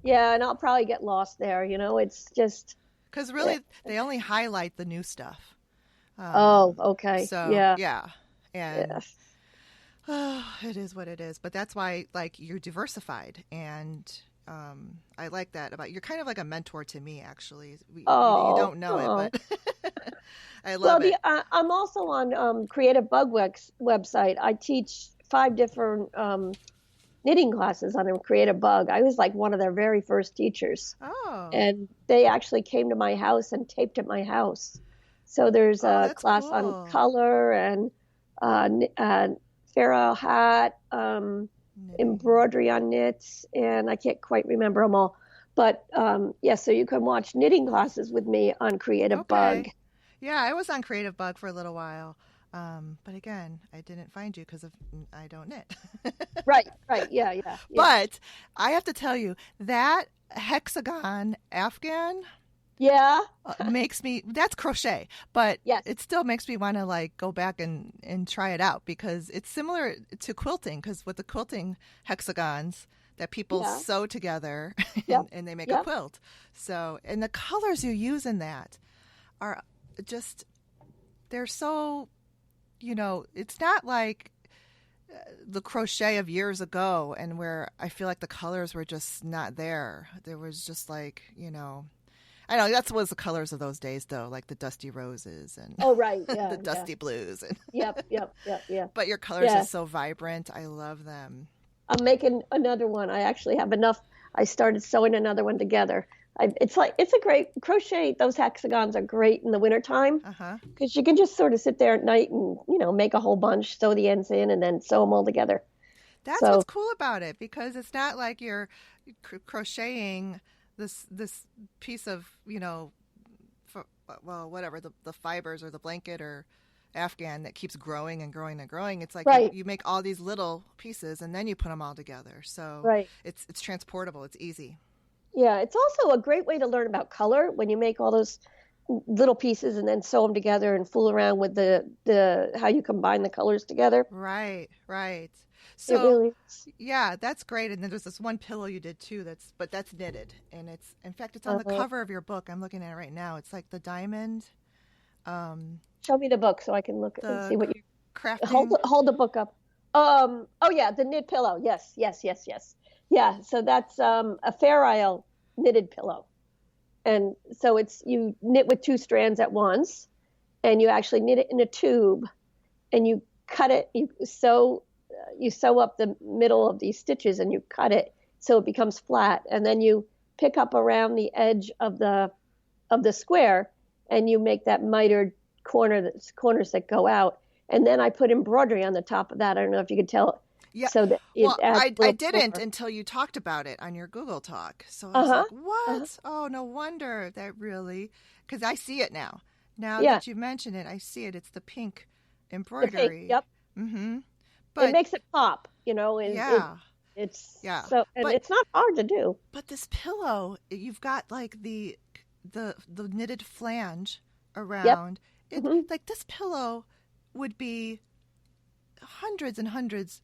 Yeah, and I'll probably get lost there. It's just because really they only highlight the new stuff. Okay. So yeah, and it is what it is. But that's why like you're diversified, and I like that about you're kind of like a mentor to me. Actually, you don't know it, but I love it. I'm also on Creative Bug's website. I teach 5 different knitting classes on a Creative Bug. I was like one of their very first teachers. Oh. And they actually came to my house and taped at my house. So there's a class on color and Farrow hat, embroidery on knits, and I can't quite remember them all. But so you can watch knitting classes with me on Creative Bug. Yeah, I was on Creative Bug for a little while. But again, I didn't find you because I don't knit. Right. But I have to tell you, that hexagon Afghan Yeah. makes me, that's crochet, but Yes. it still makes me want to like go back and try it out, because it's similar to quilting, because with the quilting hexagons that people Yeah. sew together Yep. and they make a Yep. quilt. So, and the colors you use in that are just, they're so, it's not like the crochet of years ago, and where I feel like the colors were just not there. There was just like, I know that's was the colors of those days, though, like the dusty roses and Oh, right. the Yeah. Yeah. dusty blues. And Yep. Yep. Yep. Yeah. but your colors Yeah. is so vibrant. I love them. I'm making another one. I actually have enough. I started sewing another one together. It's a great crochet. Those hexagons are great in the wintertime Uh-huh. because you can just sort of sit there at night and, make a whole bunch, sew the ends in, and then sew them all together. That's So, what's cool about it, because it's not like you're crocheting this piece of, well, whatever, the fibers or the blanket or Afghan that keeps growing and growing and growing. It's like right, you make all these little pieces and then you put them all together. So right. it's transportable. It's easy. Yeah, it's also a great way to learn about color when you make all those little pieces and then sew them together and fool around with the how you combine the colors together. Right, right. It So really is. yeah, that's great. And then there's this one pillow you did too. But that's knitted, and in fact, it's on the Uh, cover of your book. I'm looking at it right now. It's like the diamond, Show me the book so I can look and the see what you crafting. hold the book up. Oh yeah, the knit pillow. Yes, yes, yes, yes. Yeah, so that's a Fair Isle knitted pillow. And so you knit with two strands at once, and you actually knit it in a tube, and you cut it. You sew up the middle of these stitches, and you cut it so it becomes flat, and then you pick up around the edge of the square, and you make that mitered corners that go out. And then I put embroidery on the top of that. I don't know if you could tell. Yeah. So that it Well, adds I a little didn't flavor. until you talked about it on your Google Talk. So I was Uh-huh. like, what? Uh-huh. Oh, no wonder that really, because I see it now. Now Yeah, that you mention it, I see it. It's the pink the pink. embroidery. Yep. Mm-hmm. It But makes it pop, and yeah, it's yeah. so, and But it's not hard to do. this pillow, you've got like the knitted flange Yep. around it. Hmm. Like this pillow would be hundreds and hundreds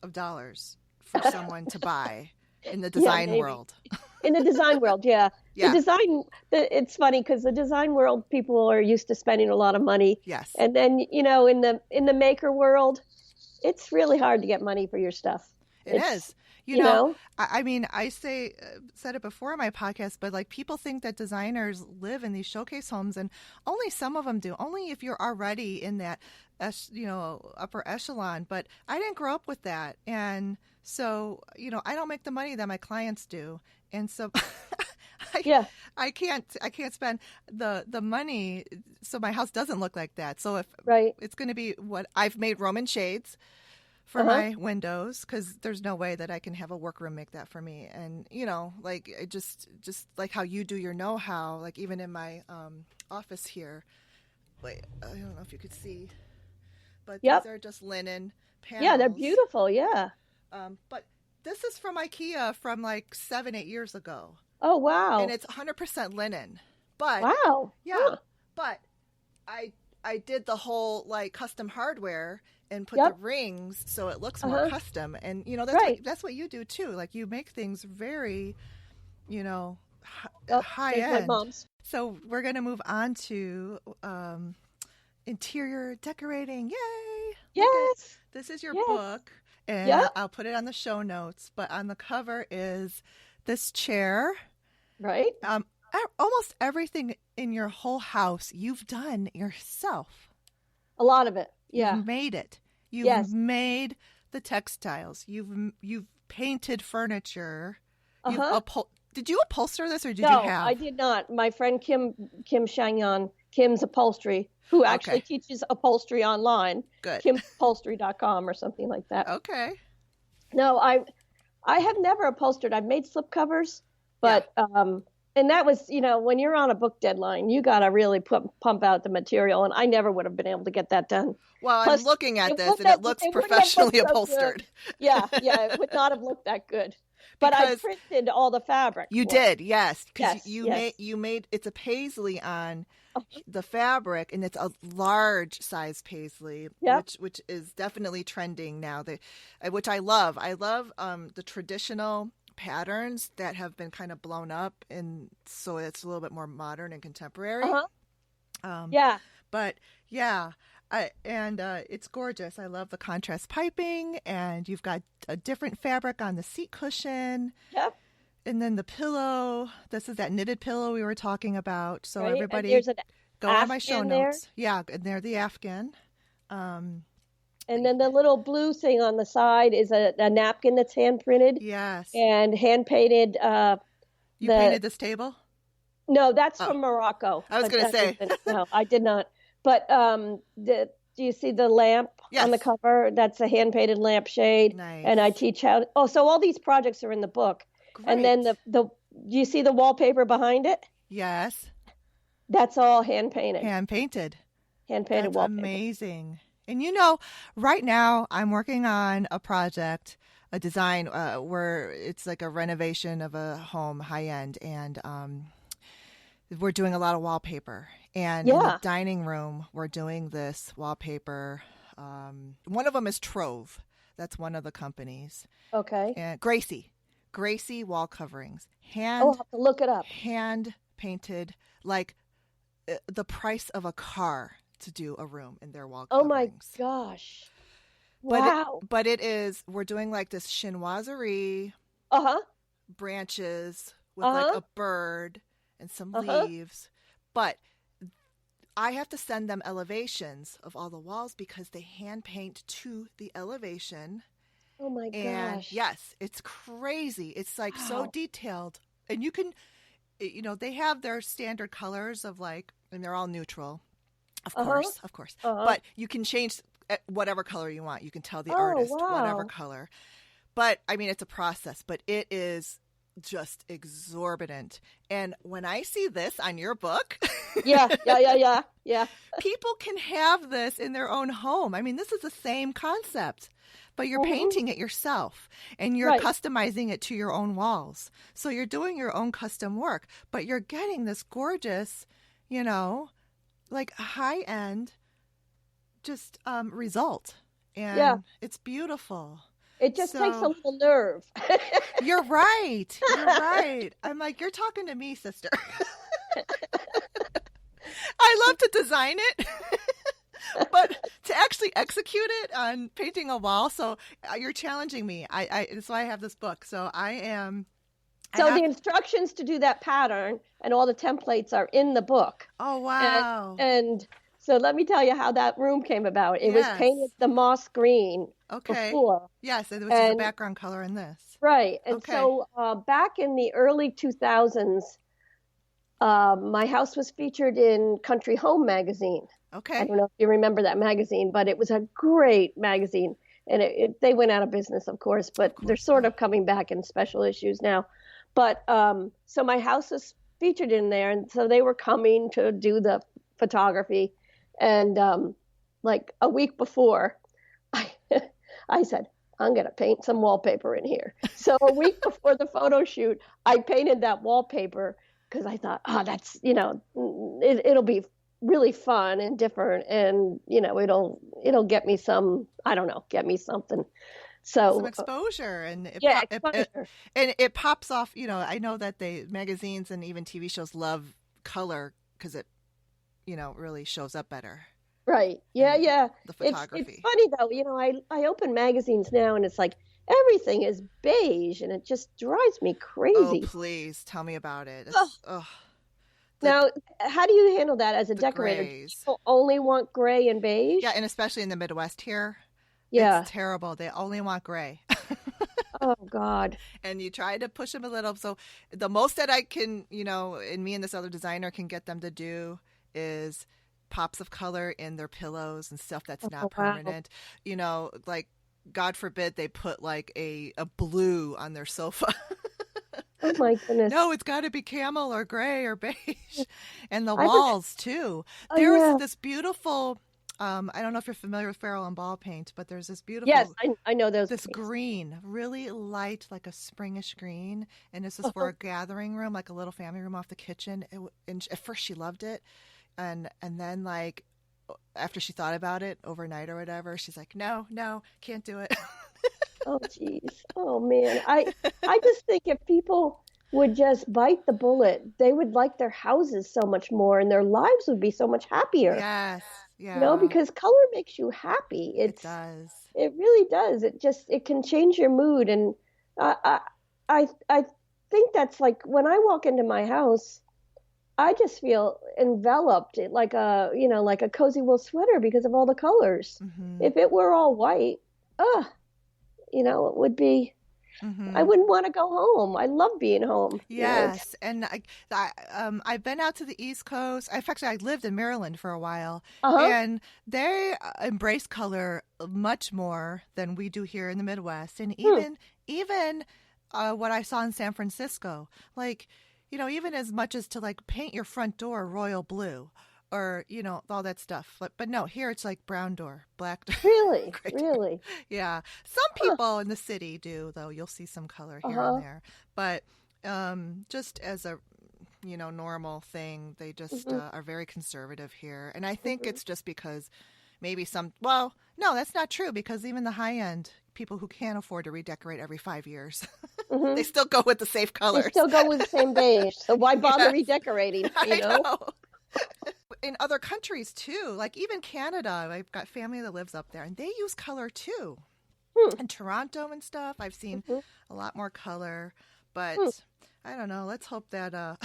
of dollars for someone to buy in the Yeah, design maybe. world. In the design world, yeah. Yeah. It's funny because the design world, people are used to spending a lot of money. Yes. And then, in the maker world, it's really hard to get money for your stuff. It It's, is. you know, I mean, I said it before in my podcast, but like people think that designers live in these showcase homes, and only some of them do. Only if you're already in that, upper echelon. But I didn't grow up with that, and so I don't make the money that my clients do, and so yeah, I can't spend the money, so my house doesn't look like that. So if right. it's going to be what I've made Roman shades for Uh-huh. my windows, because there's no way that I can have a workroom make that for me. And like it just like how you do your know-how, like even in my office here. Wait, I don't know if you could see, but Yep. these are just linen panels. Yeah, they're beautiful. Yeah. But this is from IKEA from like 7-8 years ago, Oh, wow. and it's 100% linen. But Wow. yeah, Huh. but I did the whole like custom hardware and put Yep. the rings so it looks Uh-huh. more custom. And Right. that's what you do too. Like you make things very, Oh, high there's my end. mom's. So we're gonna move on to interior decorating. Yay! Look at, Yes. this is your Yes. book, and Yep. I'll put it on the show notes. But on the cover is this chair. Right. Almost everything in your whole house you've done yourself. A lot of it. Yeah. You've made it. You've Yes. made the textiles. You've painted furniture. Uh-huh. Did you upholster this, or did No, you have? I did not. My friend Kim Shangyan, Kim's Upholstery, who actually Okay. teaches upholstery online, Good. kimupholstery.com or something like that. Okay. No, I have never upholstered. I've made slipcovers, but and that was, when you're on a book deadline, you got to really pump out the material, and I never would have been able to get that done. Well, Plus, I'm looking at it this, wouldn't and it have- looks it wouldn't have looked professionally so good. upholstered. Yeah, it would not have looked that good. But I because printed all the fabric. you did, yes, because Yes, you yes. made it's a paisley on the fabric, and it's a large size paisley, Yep. which is definitely trending now. Which I love. I love the traditional patterns that have been kind of blown up, and so it's a little bit more modern and contemporary. Uh-huh. Um, Yeah. but yeah, it's gorgeous. I love the contrast piping, and you've got a different fabric on the seat cushion. Yep. And then the pillow. This is that knitted pillow we were talking about. So Right. everybody, And there's an go on my show Afghan there. notes. Yeah, and they're the Afghan. And then the little blue thing on the side is a napkin that's hand printed Yes. and hand painted. You painted this table? No, that's from Morocco. I was going to say. No, I did not. But do you see the lamp on the cover? That's a hand painted lampshade. Nice. And I teach how. So all these projects are in the book. Great. And then the do you see the wallpaper behind it? Yes. That's all hand painted. Hand painted. Hand painted wallpaper. Amazing. And right now I'm working on a project, a design where it's like a renovation of a home, high end, and we're doing a lot of wallpaper. And in the dining room, we're doing this wallpaper. One of them is Trove. That's one of the companies. Okay. And Gracie wall coverings. I'll have to look it up. Hand painted, like the price of a car to do a room in their wall coverings. Oh my gosh. Wow. But it is, we're doing like this chinoiserie branches with like a bird and some leaves. But I have to send them elevations of all the walls because they hand paint to the elevation. Oh my gosh. And yes, it's crazy. It's like so detailed. And you can, they have their standard colors of like, and they're all neutral. Of course. But you can change whatever color you want. You can tell the artist whatever color. But I mean, it's a process, but it is just exorbitant. And when I see this on your book, yeah. people can have this in their own home. I mean, this is the same concept, but you're painting it yourself and you're customizing it to your own walls. So you're doing your own custom work, but you're getting this gorgeous, like high end just result. And it's beautiful. It just takes a little nerve. You're right. I'm like, you're talking to me, sister. I love to design it, but to actually execute it on painting a wall. So you're challenging me. That's why I have this book. So the instructions to do that pattern and all the templates are in the book. Oh, wow. And so let me tell you how that room came about. It was painted the moss green before. Yes, which is the background color in this. Right. And so back in the early 2000s, my house was featured in Country Home magazine. Okay. I don't know if you remember that magazine, but it was a great magazine. And they went out of business, of course, but they're sort of coming back in special issues now. But so my house was featured in there. And so they were coming to do the photography. And like a week before, I said, I'm going to paint some wallpaper in here. So a week before the photo shoot, I painted that wallpaper because I thought, that's, it'll be really fun and different. And, it'll get me get me something. So some exposure and exposure. It pops off. I know that the magazines and even TV shows love color because it, really shows up better. Right. Yeah. The photography. It's funny though. I open magazines now and it's like everything is beige and it just drives me crazy. Oh, please tell me about it. Now, how do you handle that as a decorator? Grays. People only want gray and beige? Yeah, and especially in the Midwest here. Yeah. It's terrible. They only want gray. Oh, God. And you try to push them a little. So the most that I can, and me and this other designer can get them to do is pops of color in their pillows and stuff that's not permanent. Like, God forbid they put like a blue on their sofa. Oh my goodness. No, it's got to be camel or gray or beige. And the walls too. There's this beautiful I don't know if you're familiar with Farrell and Ball paint, but there's this Yes, beautiful, I know those this paints. green, really light, like a springish green. And this is for Uh-huh. a gathering room, like a little family room off the kitchen. And at first she loved it. And then like after she thought about it overnight or whatever, she's like, no, no, can't do it. Oh, geez. Oh, man. I just think if people would just bite the bullet, they would like their houses so much more and their lives would be so much happier. Yes. You know, Yeah, because color makes you happy. it does. It really does. It can change your mood. And I, I think that's like when I walk into my house, I just feel enveloped like like a cozy wool sweater because of all the colors. Mm-hmm. If it were all white, uh, it would be, I Mm-hmm. wouldn't want to go home. I love being home. Yes, and I've been out to the East Coast. I lived in Maryland for a while, Uh-huh. and they embrace color much more than we do here in the Midwest. And Hmm. even what I saw in San Francisco, like even as much as to like paint your front door royal blue, or all that stuff. But no, here it's like brown door, black door, Really? gray door. Really? Yeah, some Huh. people in the city do, though. You'll see some color here and Uh-huh. there, but just as a normal thing, they just Hmm. are very conservative here, and I think Hmm. it's just because maybe well, no, that's not true because even the high end people who can't afford to redecorate every 5 years, they Hmm. still go with the safe They colors. still go with the same beige, so why bother Yes, redecorating, I know. In other countries too, like even Canada, I've got family that lives up there, and they use color too. Hmm. In Toronto and stuff, I've seen Hmm. a lot more color, Hmm. but I don't know. Let's hope that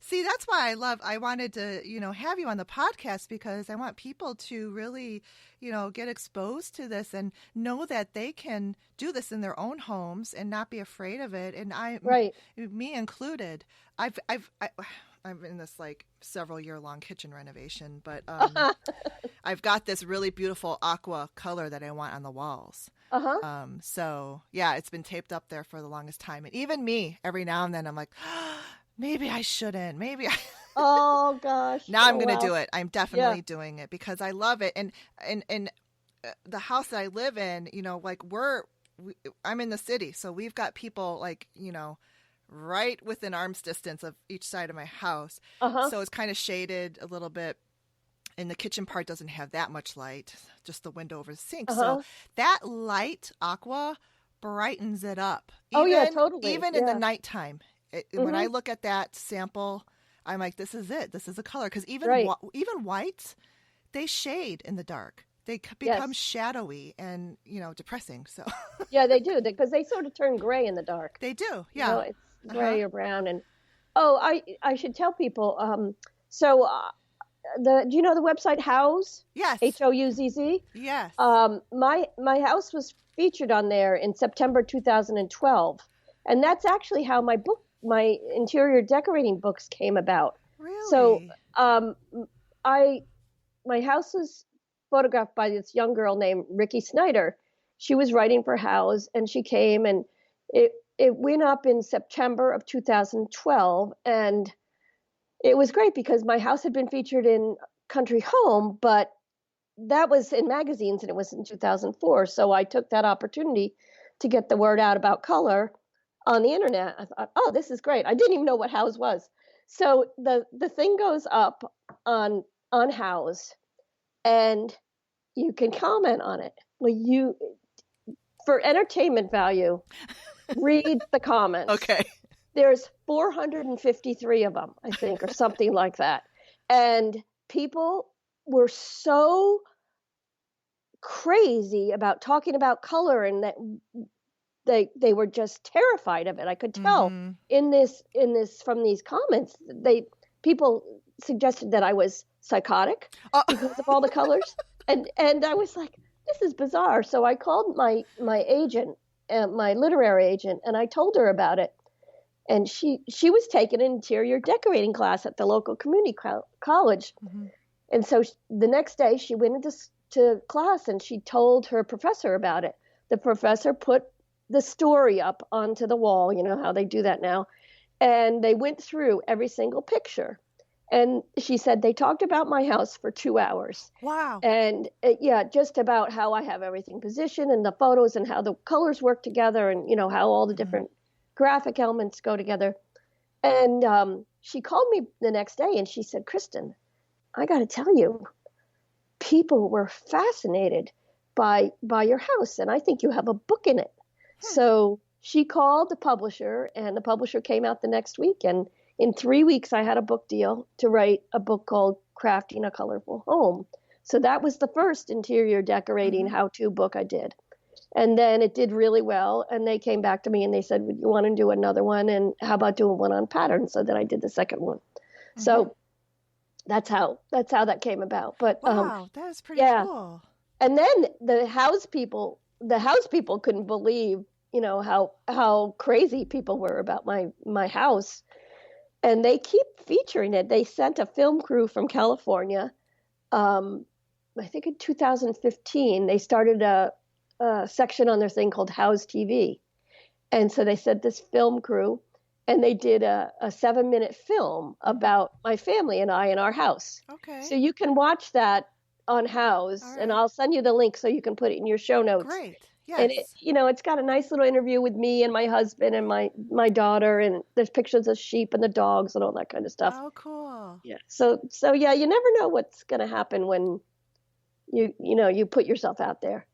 see, that's why I wanted to, have you on the podcast because I want people to really, get exposed to this and know that they can do this in their own homes and not be afraid of it. And Right. me included, I'm in this like several year long kitchen renovation, but I've got this really beautiful aqua color that I want on the walls. Uh-huh. So yeah, it's been taped up there for the longest time. And even me, every now and then I'm like, maybe I shouldn't. Maybe I Oh gosh. now I'm Oh gonna wow. do it. I'm Yeah. definitely doing it because I love it. And the house that I live in, like I'm in the city, so we've got people like, right within arm's distance of each side of my house. Uh-huh. So it's kind of shaded a little bit. And the kitchen part doesn't have that much light, just the window over the sink. So Uh-huh. that light aqua brightens it up, Oh yeah, even totally. even in the Yeah. nighttime. When I Mm-hmm. look at that sample, I'm like, this is it. This is a color because Right. even whites, they shade in the dark. They become Yes. shadowy and depressing. So Yeah, they do because they sort of turn gray in the dark. they do, You know, yeah. it's Uh huh. gray or brown. And oh, I should tell people. So do you know the website Houzz? Yes. Houzz. Yes. My house was featured on there in September 2012, and that's actually how my interior decorating books came about. So Really. um, I my house was photographed by this young girl named Ricky Snyder. She was writing for Houzz, and she came, and it went up in September of 2012, and it was great because my house had been featured in Country Home, but that was in magazines, and it was in 2004. So I took that opportunity to get the word out about color on the internet. I thought, oh, this is great. I didn't even know what Houzz was. So the thing goes up on Houzz, and you can comment on it. Well, for entertainment value, read the comments. Okay. There's 453 of them, I think, or something like that. And people were so crazy about talking about color, and that they were just terrified of it. I could tell Mm-hmm. in this from these comments. People suggested that I was psychotic Oh. because of all the colors, and I was like, this is bizarre. So I called my agent, my literary agent, and I told her about it. And she was taking an interior decorating class at the local community college. Mm-hmm. And so the next day she went into class and she told her professor about it. The professor put the story up onto the wall, you know how they do that now. And they went through every single picture. And she said they talked about my house for 2 hours. Wow. And just about how I have everything positioned and the photos and how the colors work together and, how all the different graphic elements go together. And she called me the next day and she said, Kristin, I got to tell you, people were fascinated by your house. And I think you have a book in it. So she called the publisher and the publisher came out the next week. And in 3 weeks, I had a book deal to write a book called Crafting a Colorful Home. So that was the first interior decorating how-to book I did. And then it did really well. And they came back to me and they said, would you want to do another one? And how about doing one on pattern? So then I did the second one. So that's how that came about. But wow, that is pretty cool. And then the house people couldn't believe, how crazy people were about my house. And they keep featuring it. They sent a film crew from California. I think in 2015, they started a section on their thing called HouzzTV. And so they sent this film crew and they did a 7-minute film about my family and I and our house. Okay. So you can watch that on Houzz, and I'll send you the link so you can put it in your show notes. Great. Yes. And it's got a nice little interview with me and my husband and my daughter, and there's pictures of sheep and the dogs and all that kind of stuff. Oh, cool. Yeah. So yeah, you never know what's going to happen when you put yourself out there.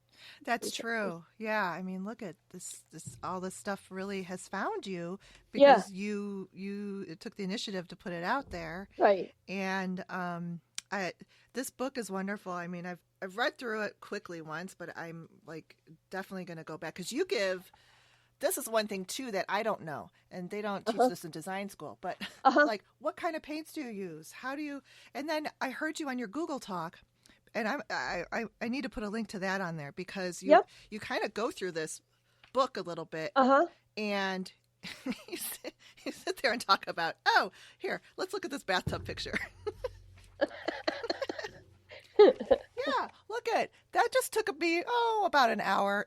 That's true. Yeah. I mean, look at this all this stuff really has found you because you took the initiative to put it out there. Right. And this book is wonderful. I mean, I've read through it quickly once, but I'm like definitely going to go back because this is one thing too that I don't know, and they don't teach this in design school, but like what kind of paints do you use? How do you, and then I heard you on your Google Talk, and I need to put a link to that on there because you kind of go through this book a little bit and you sit there and talk about, oh, here, let's look at this bathtub picture. Yeah, look at that. Just took me about an hour.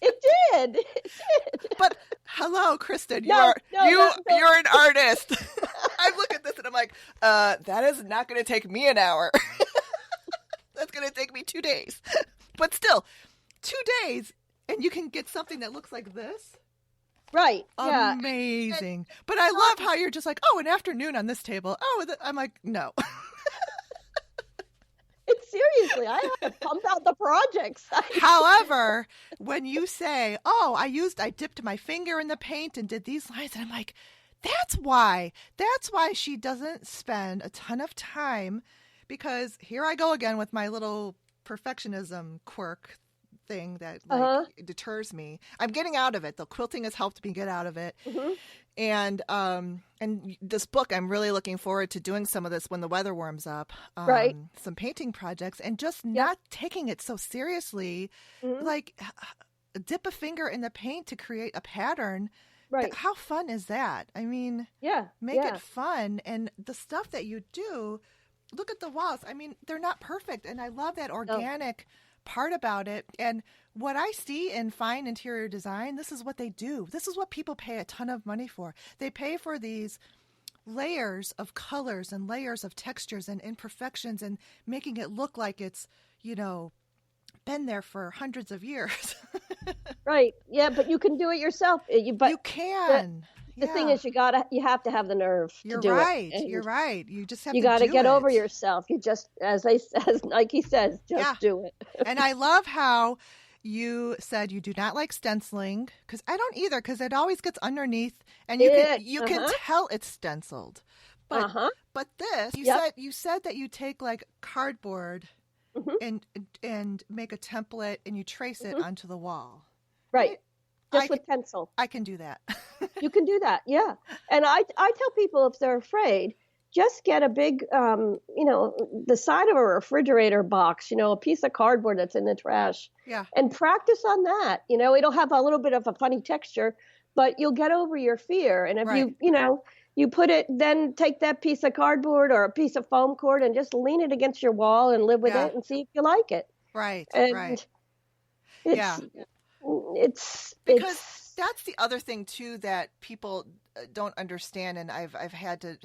It did. But hello, Kristin, you're an artist. I look at this and I'm like, that is not going to take me an hour. That's going to take me 2 days. But still, 2 days, and you can get something that looks like this. Right. Amazing. Yeah. But I love how you're just like, an afternoon on this table. I'm like, no. Seriously, I have to pump out the projects. However, when you say, I dipped my finger in the paint and did these lines, and I'm like, that's why she doesn't spend a ton of time, because here I go again with my little perfectionism quirk thing that deters me. I'm getting out of it. The quilting has helped me get out of it. And this book, I'm really looking forward to doing some of this when the weather warms up. Some painting projects and just not taking it so seriously. Like dip a finger in the paint to create a pattern. Right. How fun is that? I mean, make it fun. And the stuff that you do, look at the walls. I mean, they're not perfect. And I love that organic part about it. And what I see in fine interior design, this is what they do. This is what people pay a ton of money for. They pay for these layers of colors and layers of textures and imperfections and making it look like it's, been there for hundreds of years. Right. Yeah, but you can do it yourself. You can. The thing is, you have to have the nerve to do it. You're right. You just have you to got to get over yourself. You just, as Nike says, just do it. And I love how you said you do not like stenciling, because I don't either, because it always gets underneath and you can tell it's stenciled. But this, you said that you take like cardboard and make a template and you trace it onto the wall. Right. Just with pencil. I can do that. You can do that, yeah. And I tell people if they're afraid, just get a big, the side of a refrigerator box, a piece of cardboard that's in the trash. Yeah. And practice on that. It'll have a little bit of a funny texture, but you'll get over your fear. And if you put it, then take that piece of cardboard or a piece of foam cord and just lean it against your wall and live with it and see if you like it. Right. And right. It's That's the other thing too that people don't understand, and I've had to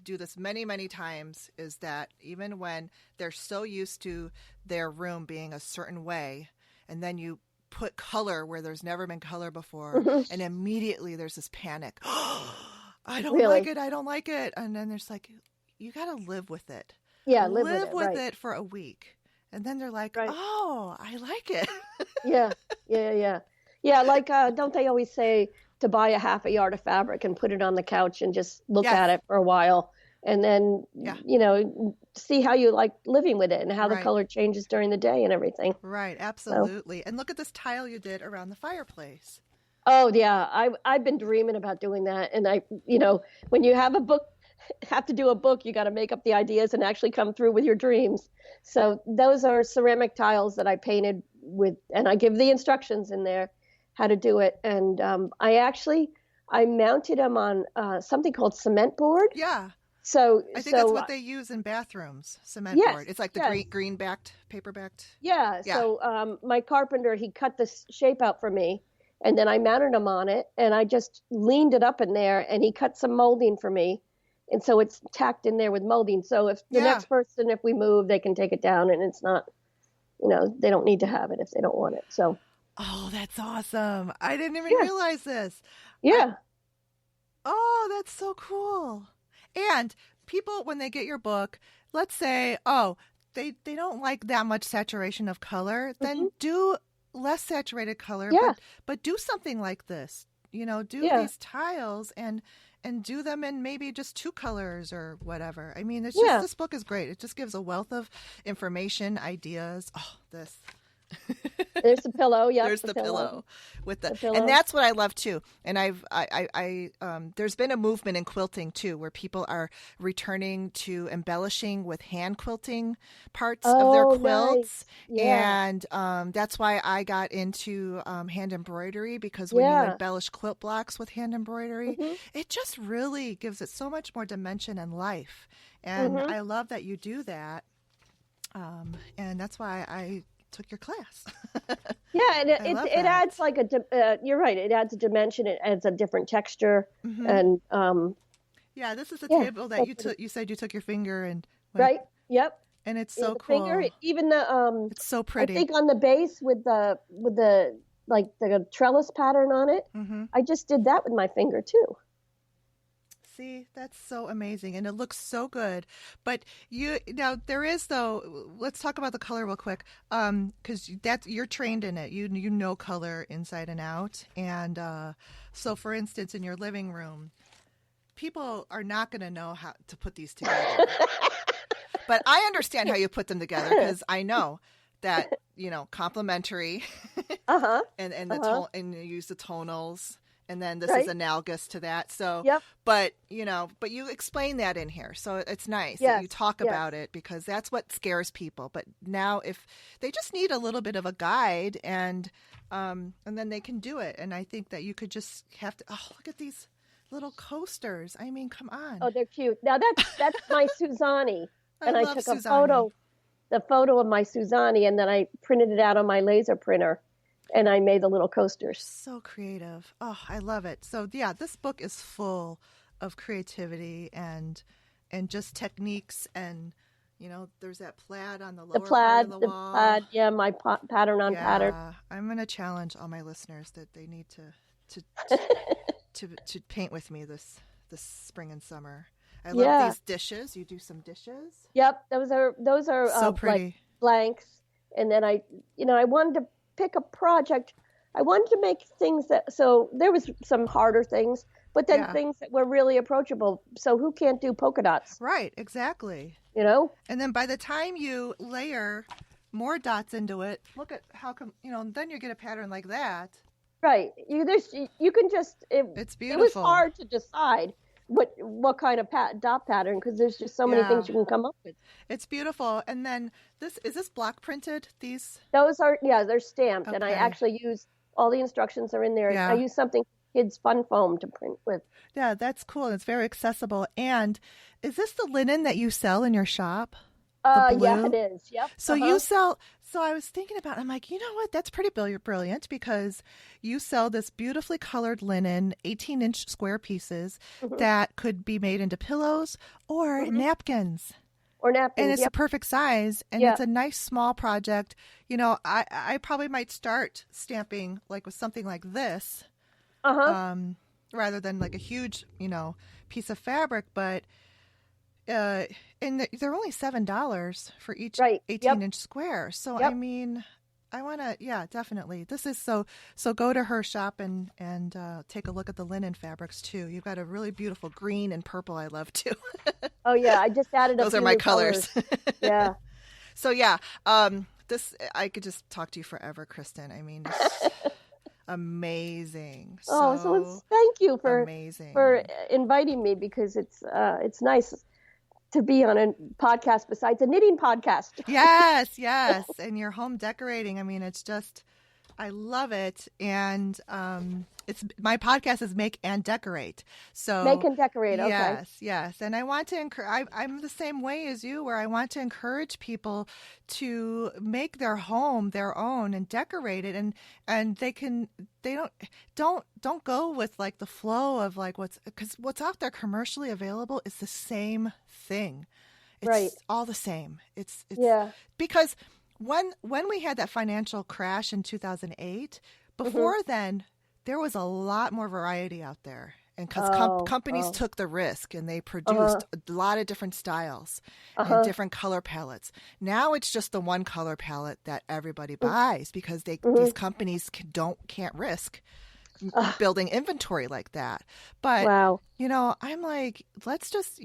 do this many, many times, is that even when they're so used to their room being a certain way, and then you put color where there's never been color before, and immediately there's this panic. I don't like it. I don't like it. And then there's like, you got to live with it. Yeah, live with it for a week. And then they're like, oh, I like it. Yeah. Like, don't they always say to buy a half a yard of fabric and put it on the couch and just look at it for a while, and then, see how you like living with it and how the color changes during the day and everything. Right. Absolutely. So. And look at this tile you did around the fireplace. Oh yeah. I've been dreaming about doing that. And when you have to do a book, you got to make up the ideas and actually come through with your dreams. So those are ceramic tiles that I painted with, and I give the instructions in there how to do it. And I mounted them on something called cement board. Yeah. So I think that's what they use in bathrooms, cement board. It's like the green backed, paper backed. Yeah. So my carpenter, he cut this shape out for me, and then I mounted them on it, and I just leaned it up in there, and he cut some molding for me. And so it's tacked in there with molding. So if the next person, if we move, they can take it down, and it's not, they don't need to have it if they don't want it. So. Oh, that's awesome. I didn't even realize this. Yeah. Oh, that's so cool. And people, when they get your book, let's say, they don't like that much saturation of color, then do less saturated color, but do something like this. Do these tiles and do them in maybe just 2 colors or whatever. I mean, it's just, this book is great. It just gives a wealth of information, ideas. Oh, this. There's the pillow. Yeah, there's the pillow with the pillow. And that's what I love too. And there's been a movement in quilting too, where people are returning to embellishing with hand quilting parts of their quilts. Nice. Yeah. And that's why I got into hand embroidery, because when you embellish quilt blocks with hand embroidery, it just really gives it so much more dimension and life. And I love that you do that. And that's why I took your class. And it adds like you're right, it adds a dimension, it adds a different texture. And this is a table that you said you took your finger and yep, and it's so cool. Finger, even the it's so pretty. I think on the base with the like the trellis pattern on it, I just did that with my finger too. See, that's so amazing, and it looks so good. But there is, though. Let's talk about the color real quick, because you're trained in it. You know color inside and out. And so, for instance, in your living room, people are not going to know how to put these together. But I understand how you put them together, because I know that complementary, and and you use the tonals. And then this is analogous to that. So, but you explain that in here. So it's nice that you talk about it, because that's what scares people. But now if they just need a little bit of a guide, and then they can do it. And I think that you could just have to, look at these little coasters. I mean, come on. Oh, they're cute. Now that's my Suzani. And I took the photo of my Suzani, and then I printed it out on my laser printer. And I made the little coasters. So creative. Oh, I love it. So yeah, this book is full of creativity and just techniques, and there's that plaid on the lower part of the wall. Plaid, my pattern on pattern. I'm going to challenge all my listeners that they need to paint with me this spring and summer. I love these dishes. You do some dishes. Yep, those are so pretty, like blanks. And then I wanted to pick a project. I wanted to make things so there was some harder things, but then things that were really approachable. So who can't do polka dots? Right, exactly. And then by the time you layer more dots into it, look at how come, then you get a pattern like that. Right. You can just, it's beautiful. It was hard to decide what kind of dot pattern, because there's just so many things you can come up with. It's beautiful. And then is this block printed? Those are, they're stamped. Okay. And I actually use all the instructions are in there. I use something kids fun foam to print with. Yeah, that's cool. It's very accessible. And is this the linen that you sell in your shop? The Yeah, blue? it is. Yep. So you sell, so I was thinking about, I'm like, you know what? That's pretty brilliant because you sell this beautifully colored linen, 18-inch square pieces Hmm. that could be made into pillows or Hmm. napkins. Or And napkins. it's the Yep. perfect size and Yeah. it's a nice small project. You know, I probably might start stamping like with something like this, Uh-huh. um, rather than like a huge, piece of fabric, but uh, and they're only $7 for each Right. Yep. 18-inch square. So I Yep. mean, I want to, yeah, definitely. This is so go to her shop and take a look at the linen fabrics too. You've got a really beautiful green and purple I love too. Oh yeah, I just added a Those are few my new colors. colors. Yeah. So yeah, this I could just talk to you forever, Kristin. I mean, it's amazing. Oh, so So thank you for amazing. inviting me because it's nice to be on a podcast besides a knitting podcast. Yes, yes. And your home decorating. I mean, it's just I love it. And it's my podcast is Make and Decorate. Make So and decorate. Okay. yes, yes. And I want to encourage I'm the same way as you where I want to encourage people to make their home their own and decorate it and they don't go with like the flow of like what's out there commercially available is the same thing. Right. It's all the same. It's Yeah. because when we had that financial crash in 2008, Hmm. before then there was a lot more variety out there. And because Oh. companies Oh. took the risk and they Uh-huh. produced a lot of different styles and Uh-huh. different color palettes. Now it's just the one color palette that everybody buys because these Mm-hmm. companies can't risk Uh, building inventory like that. But, wow. I'm like, let's just,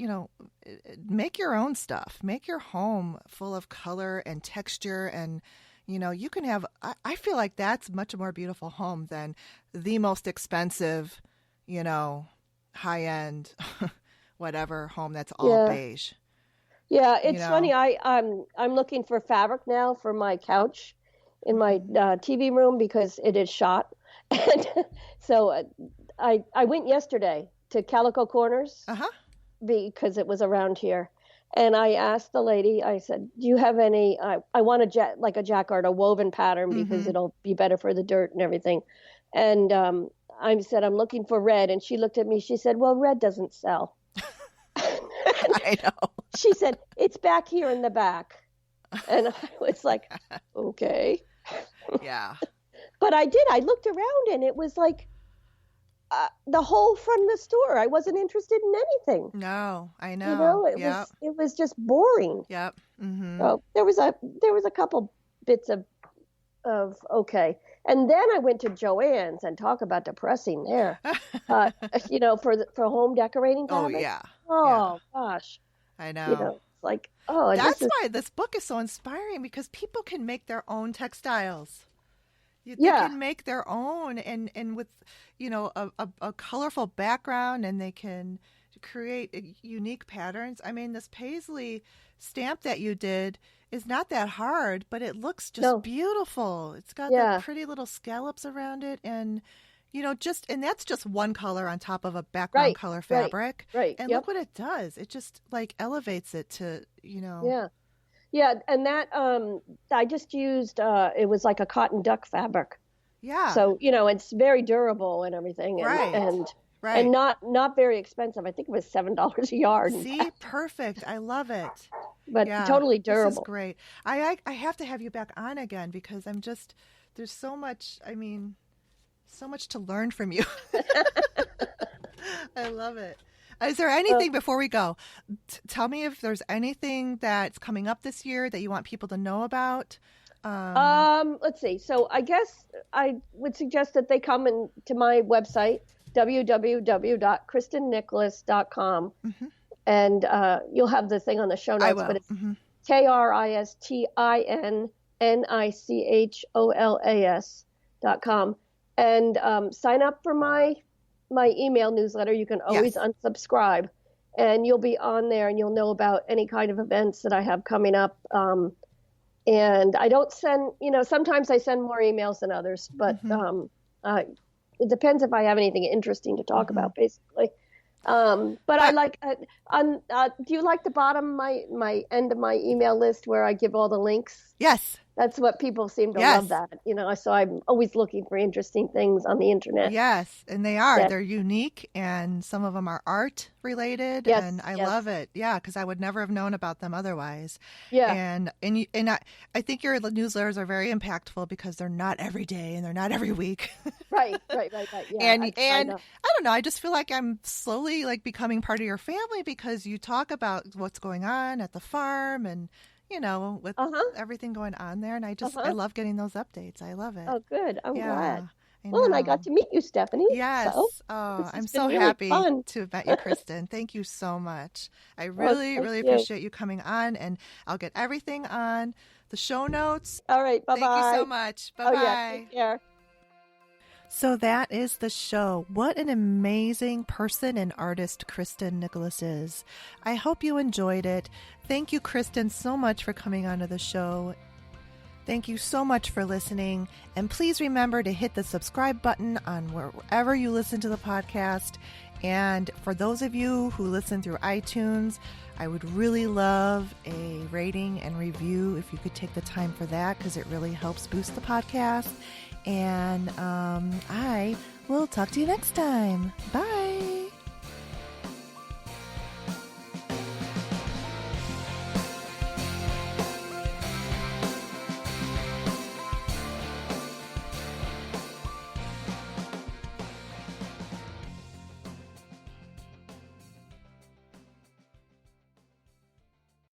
make your own stuff. Make your home full of color and texture. And, you can have, I feel like that's much more beautiful home than the most expensive, high end, whatever home that's all Yeah. beige, Yeah. you It's know? funny. I'm looking for fabric now for my couch in my Hmm. TV room because it is shot. And so I went yesterday to Calico Corners Uh-huh. because it was around here. And I asked the lady, I said, "Do you have any? I want like a jacquard, a woven pattern because Hmm. it'll be better for the dirt and everything." And I said, "I'm looking for red." And she looked at me. She said, "Well, red doesn't sell." I know. She said, "It's back here in the back." And I was like, "Okay." Yeah. But I did. I looked around and it was like the whole front of the store. I wasn't interested in anything. No, I You know. know, Yep. it was just boring. Yep. Hmm. So there was a couple bits of okay, and then I went to Joann's and talk about depressing there. Uh, for home decorating Oh fabric. yeah. Yeah. Oh gosh, I know. it's like oh, this That's is why this book is so inspiring because people can make their own textiles. They yeah, can make their own and with, a colorful background and they can create unique patterns. I mean, this paisley stamp that you did is not that hard, but it looks just no, beautiful. It's got the yeah, pretty little scallops around it and and that's just one color on top of a background right, color right, fabric. right, And yep, look what it does. It just like elevates it to, yeah. Yeah, and that I just used it was like a cotton duck fabric. yeah, So, it's very durable and everything and right, and and right. not very expensive. I think it was $7 a yard, in See, fact, perfect. I love it. but Yeah, totally this is durable. great. I have to have you back on again because there's so much, so much to learn from you. I love it. Is there Uh, anything before we go? Tell me if there's anything that's coming up this year that you want people to know about. Um, let's see. So I guess I would suggest that they come to my website, www.kristinnicholas.com, mhm, and you'll have the thing on the show I notes, but will. it's Hmm. KristinNicholas.com, and sign up for my email newsletter. You can always Yes. unsubscribe, and you'll be on there, and you'll know about any kind of events that I have coming up. And I don't send, sometimes I send more emails than others, but Hmm. it depends if I have anything interesting to talk Hmm. about, basically. But I like do you like the bottom my end of my email list where I give all the links? Yes. That's what people seem to Yes. love that, so I'm always looking for interesting things on the internet. Yes, and they are. Yeah. They're unique, and some of them are art related, Yes, and I yes. love it. Yeah, because I would never have known about them otherwise. Yeah. And I think your newsletters are very impactful because they're not every day and they're not every week. Right. Yeah. And I know. I don't know, I just feel like I'm slowly like becoming part of your family because you talk about what's going on at the farm and with Uh-huh. everything going on there, and I Uh-huh. love getting those updates. I love it. Oh, good. I'm glad. Yeah, I Well, and I got know. to meet you, Stephanie. So Yes. Oh, this has I'm been so really happy fun. to have met you, Kristin. Thank you so much. I Well, really, thank really you. appreciate you coming on, and I'll get everything on the show notes. All right. Bye-bye. Thank you so much. Oh, yeah. Bye-bye. Take care. So that is the show. What an amazing person and artist Kristin Nicholas is. I hope you enjoyed it. Thank you, Kristin, so much for coming onto the show. Thank you so much for listening. And please remember to hit the subscribe button on wherever you listen to the podcast. And for those of you who listen through iTunes, I would really love a rating and review if you could take the time for that, because it really helps boost the podcast. And I will talk to you next time. Bye.